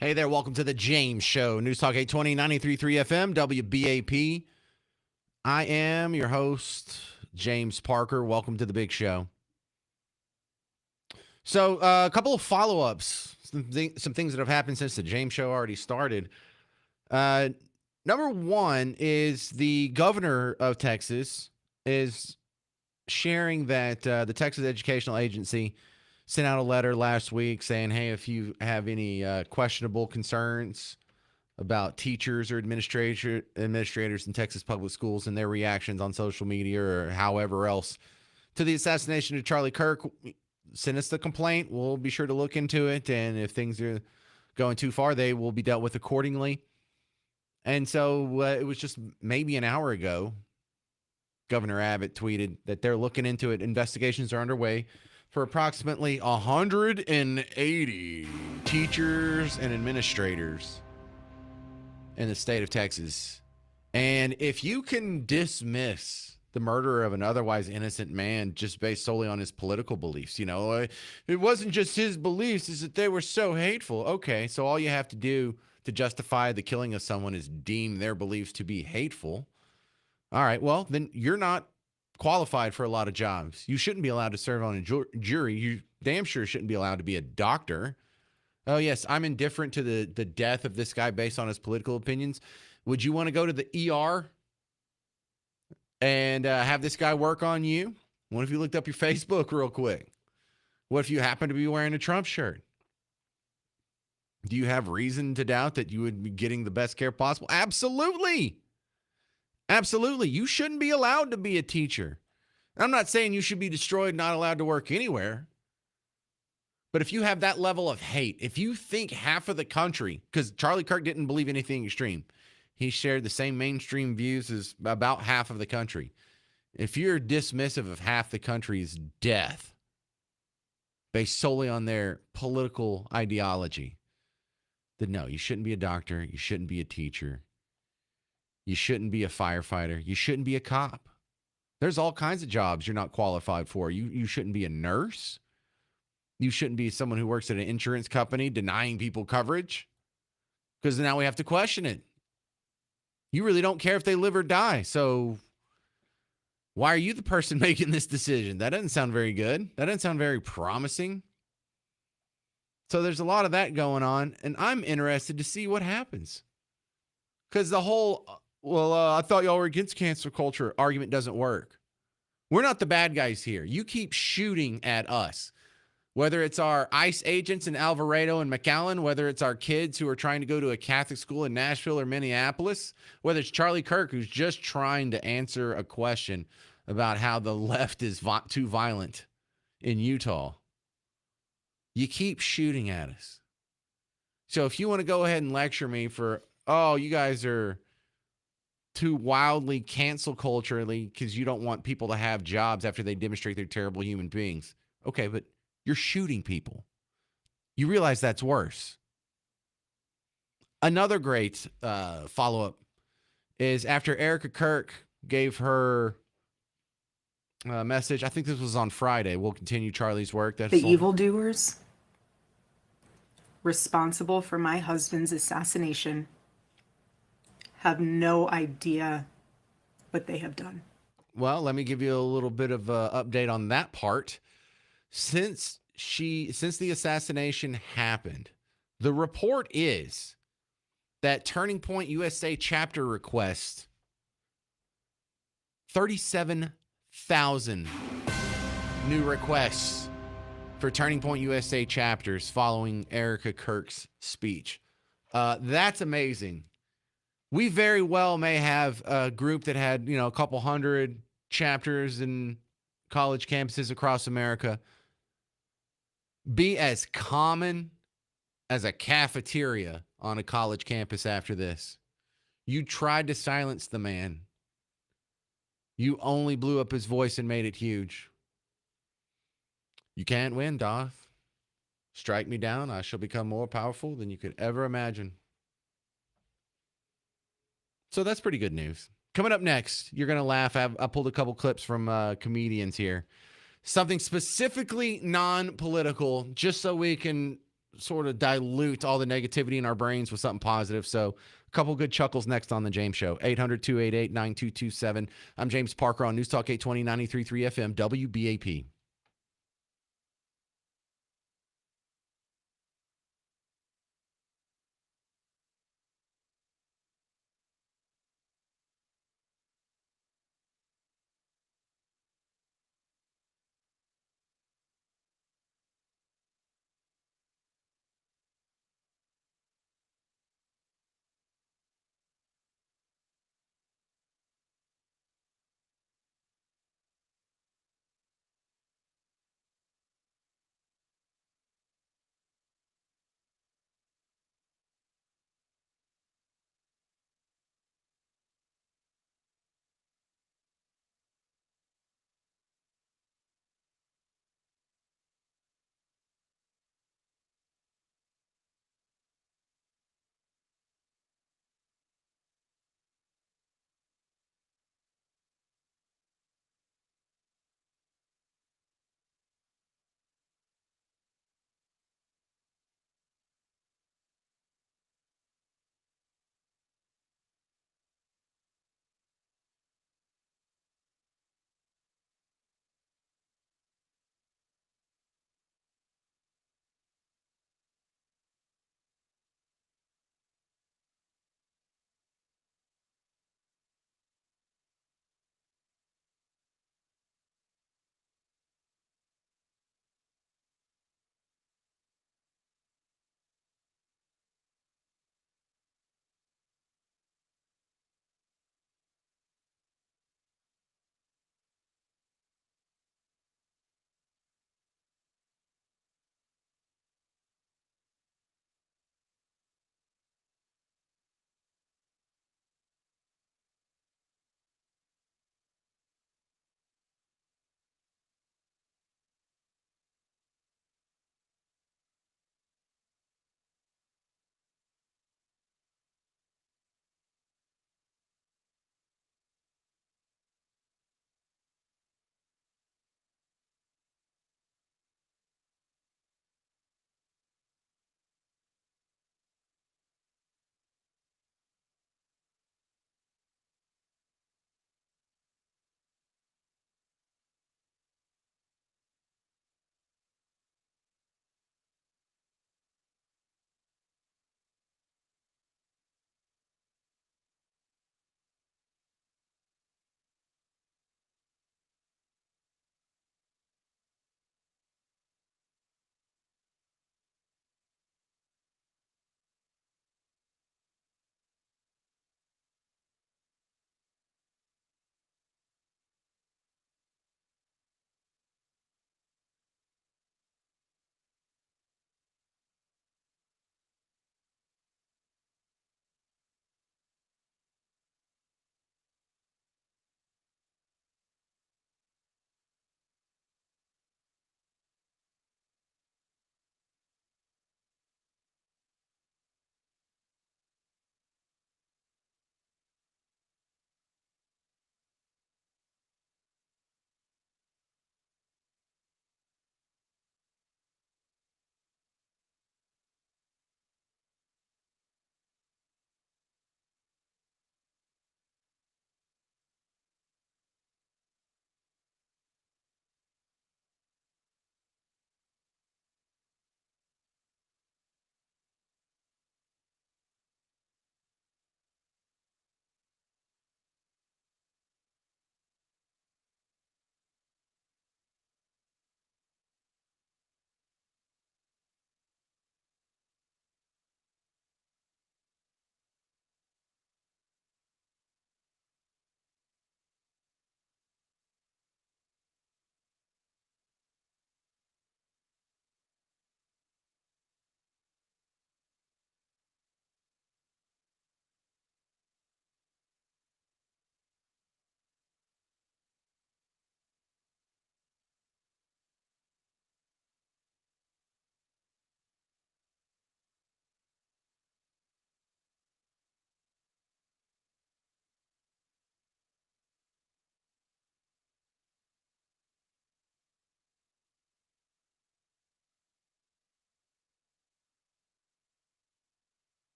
Hey there, welcome to the James Show. News Talk 820, 93.3 FM, WBAP. I am your host, James Parker. Welcome to the big show. So a couple of follow-ups, some things that have happened since the James Show already started. Number one is the governor of Texas is sharing that the Texas Educational Agency sent out a letter last week saying, hey, if you have any questionable concerns about teachers or administrators in Texas public schools and their reactions on social media or however else to the assassination of Charlie Kirk, send us the complaint. We'll be sure to look into it. And if things are going too far, they will be dealt with accordingly. And so it was just maybe an hour ago, Governor Abbott tweeted that they're looking into it. Investigations are underway for approximately 180 teachers and administrators in the state of Texas. And if you can dismiss the murder of an otherwise innocent man just based solely on his political beliefs, it wasn't just his beliefs, is that they were so hateful. Okay, so all you have to do to justify the killing of someone is deem their beliefs to be hateful. All right, well, then you're not qualified for a lot of jobs. You shouldn't be allowed to serve on a jury. You damn sure shouldn't be allowed to be a doctor. Oh, yes, I'm indifferent to the death of this guy based on his political opinions. Would you want to go to the ER and have this guy work on you? What if you looked up your Facebook real quick? What if you happen to be wearing a Trump shirt? Do you have reason to doubt that you would be getting the best care possible? Absolutely. Absolutely. You shouldn't be allowed to be a teacher. I'm not saying you should be destroyed, not allowed to work anywhere. But if you have that level of hate, if you think half of the country, because Charlie Kirk didn't believe anything extreme, he shared the same mainstream views as about half of the country. If you're dismissive of half the country's death based solely on their political ideology, then no, you shouldn't be a doctor. You shouldn't be a teacher. You shouldn't be a firefighter. You shouldn't be a cop. There's all kinds of jobs you're not qualified for. You shouldn't be a nurse. You shouldn't be someone who works at an insurance company denying people coverage, because now we have to question it. You really don't care if they live or die. So why are you the person making this decision? That doesn't sound very good. That doesn't sound very promising. So there's a lot of that going on, and I'm interested to see what happens. Because the whole, I thought y'all were against cancel culture argument doesn't work. We're not the bad guys here. You keep shooting at us. Whether it's our ICE agents in Alvarado and McAllen, whether it's our kids who are trying to go to a Catholic school in Nashville or Minneapolis, whether it's Charlie Kirk who's just trying to answer a question about how the left is too violent in Utah. You keep shooting at us. So if you want to go ahead and lecture me for, oh, you guys are too wildly cancel culturally because you don't want people to have jobs after they demonstrate they're terrible human beings. Okay, but you're shooting people. You realize that's worse. Another great follow-up is after Erica Kirk gave her message, I think this was on Friday, we'll continue Charlie's work. That's
The evildoers responsible for my husband's assassination have no idea what they have done.
Well, let me give you a little bit of an update on that part. Since the assassination happened, the report is that Turning Point USA chapter requests 37,000 new requests for Turning Point USA chapters following Erica Kirk's speech. That's amazing. We very well may have a group that had, a couple hundred chapters in college campuses across America be as common as a cafeteria on a college campus after this. You tried to silence the man. You only blew up his voice and made it huge. You can't win, Doth. Strike me down, I shall become more powerful than you could ever imagine. So that's pretty good news. Coming up next, you're going to laugh. I pulled a couple clips from comedians here. Something specifically non-political, just so we can sort of dilute all the negativity in our brains with something positive. So a couple good chuckles next on the James Show. 800-288-9227. I'm James Parker on News Talk 820 93.3 FM WBAP.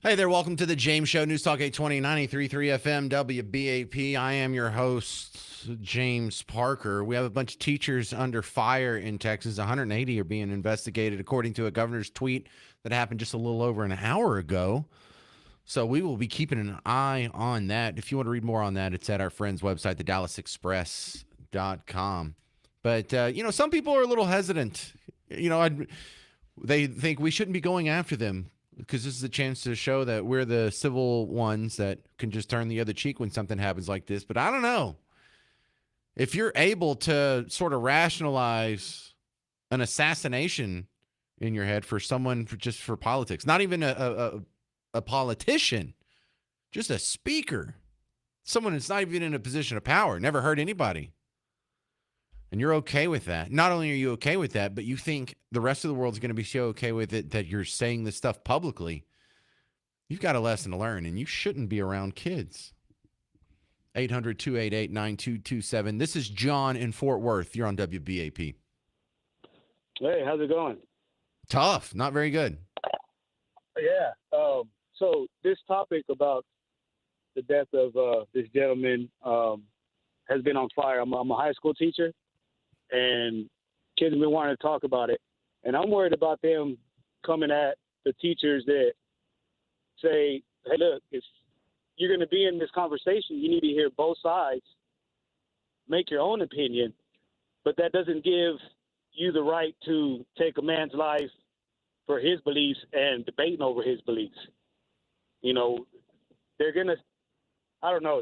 Hey there, welcome to the James Show, News Talk 820, 93.3 FM, WBAP. I am your host, James Parker. We have a bunch of teachers under fire in Texas. 180 are being investigated, according to a governor's tweet that happened just a little over an hour ago. So we will be keeping an eye on that. If you want to read more on that, it's at our friend's website, thedallasexpress.com. But, some people are a little hesitant. They think we shouldn't be going after them, because this is a chance to show that we're the civil ones that can just turn the other cheek when something happens like this. But I don't know. If you're able to sort of rationalize an assassination in your head for someone just for politics, not even a politician, just a speaker, someone that's not even in a position of power, never hurt anybody, and you're okay with that. Not only are you okay with that, but you think the rest of the world's going to be so okay with it that you're saying this stuff publicly. You've got a lesson to learn, and you shouldn't be around kids. 800-288-9227. This is John in Fort Worth. You're on WBAP.
Hey, how's it going?
Tough. Not very good.
Yeah. So this topic about the death of this gentleman has been on fire. I'm a high school teacher, and kids have been wanting to talk about it. And I'm worried about them coming at the teachers that say, hey, look, if you're going to be in this conversation, you need to hear both sides, make your own opinion, but that doesn't give you the right to take a man's life for his beliefs and debating over his beliefs. They're going to, I don't know,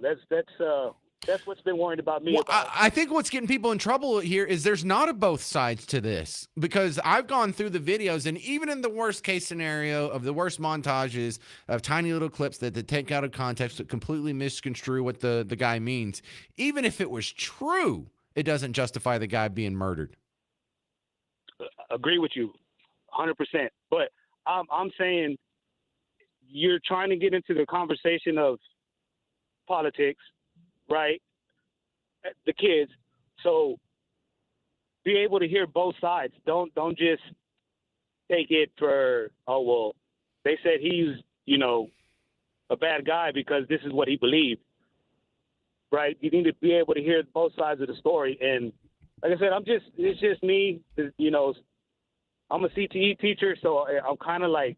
that's what's been worried about me.
Well, I think what's getting people in trouble here is there's not a both sides to this, because I've gone through the videos, and even in the worst case scenario of the worst montages of tiny little clips that take out of context, that completely misconstrue what the guy means, even if it was true, it doesn't justify the guy being murdered.
Agree with you 100%. But I'm saying you're trying to get into the conversation of politics, right? The kids. So be able to hear both sides. Don't just take it for, oh, well, they said he's, a bad guy because this is what he believed, right? You need to be able to hear both sides of the story. And like I said, it's just me, I'm a CTE teacher, so I'm kind of like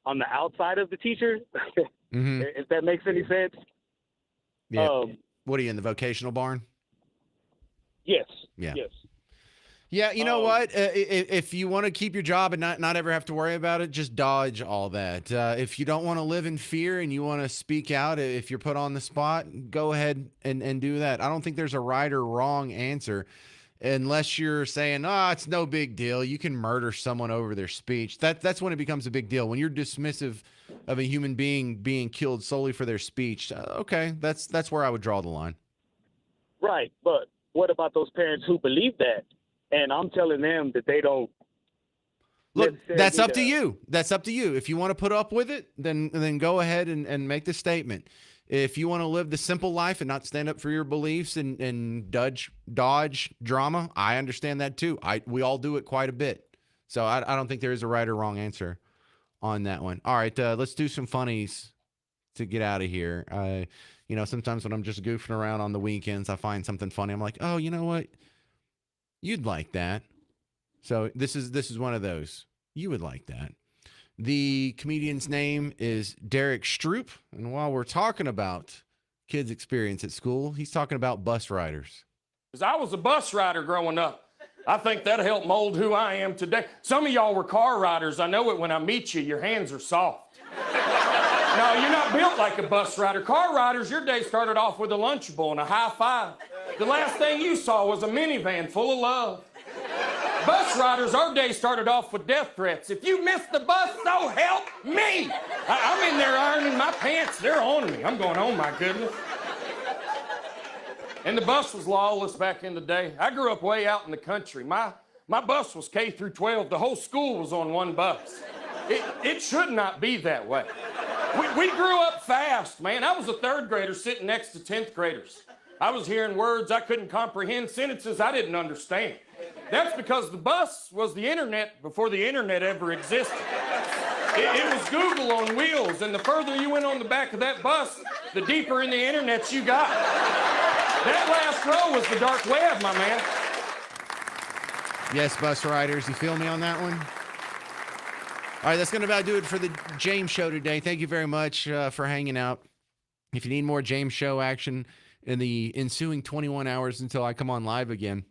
on the outside of the teacher, if that makes any sense.
Yeah. What are you, in the vocational barn?
Yes.
Yeah.
Yes.
Yeah, you know what? If you want to keep your job and not ever have to worry about it, just dodge all that. If you don't want to live in fear and you want to speak out, if you're put on the spot, go ahead and do that. I don't think there's a right or wrong answer, unless you're saying, it's no big deal. You can murder someone over their speech. That's when it becomes a big deal. When you're dismissive of a human being being killed solely for their speech, okay, that's where I would draw the line.
Right, but what about those parents who believe that? And I'm telling them that they don't.
Look, that's up to you. That's up to you. If you want to put up with it, then go ahead and make the statement. If you want to live the simple life and not stand up for your beliefs and dodge drama, I understand that too. We all do it quite a bit. So I don't think there is a right or wrong answer on that one. All right, let's do some funnies to get out of here. Sometimes when I'm just goofing around on the weekends, I find something funny. I'm like, oh, you know what? You'd like that. So this is one of those. You would like that. The comedian's name is Derek Stroop. And while we're talking about kids' experience at school, he's talking about bus riders.
Because I was a bus rider growing up. I think that helped mold who I am today. Some of y'all were car riders. I know it when I meet you. Your hands are soft. No, you're not built like a bus rider. Car riders, your day started off with a Lunchable and a high five. The last thing you saw was a minivan full of love. Bus riders, our day started off with death threats. If you miss the bus, so help me. I'm in there ironing my pants. They're on me. I'm going, oh my goodness. And the bus was lawless back in the day. I grew up way out in the country. My bus was K through 12. The whole school was on one bus. It should not be that way. We grew up fast, man. I was a third grader sitting next to 10th graders. I was hearing words I couldn't comprehend, sentences I didn't understand. That's because the bus was the internet before the internet ever existed. It was Google on wheels, and the further you went on the back of that bus, the deeper in the internet you got. That last row was the dark web, my man.
Yes, bus riders, you feel me on that one? All right, that's going to about do it for the James Show today. Thank you very much for hanging out. If you need more James Show action in the ensuing 21 hours until I come on live again,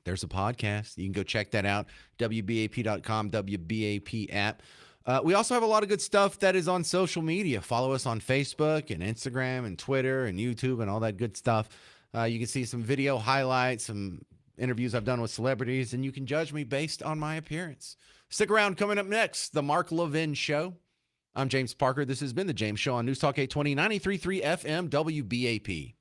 there's a podcast. You can go check that out, WBAP.com, WBAP app. We also have a lot of good stuff that is on social media. Follow us on Facebook and Instagram and Twitter and YouTube and all that good stuff. You can see some video highlights, some interviews I've done with celebrities, and you can judge me based on my appearance. Stick around. Coming up next, The Mark Levin Show. I'm James Parker. This has been The James Show on News Talk 820, 93.3 FM, WBAP.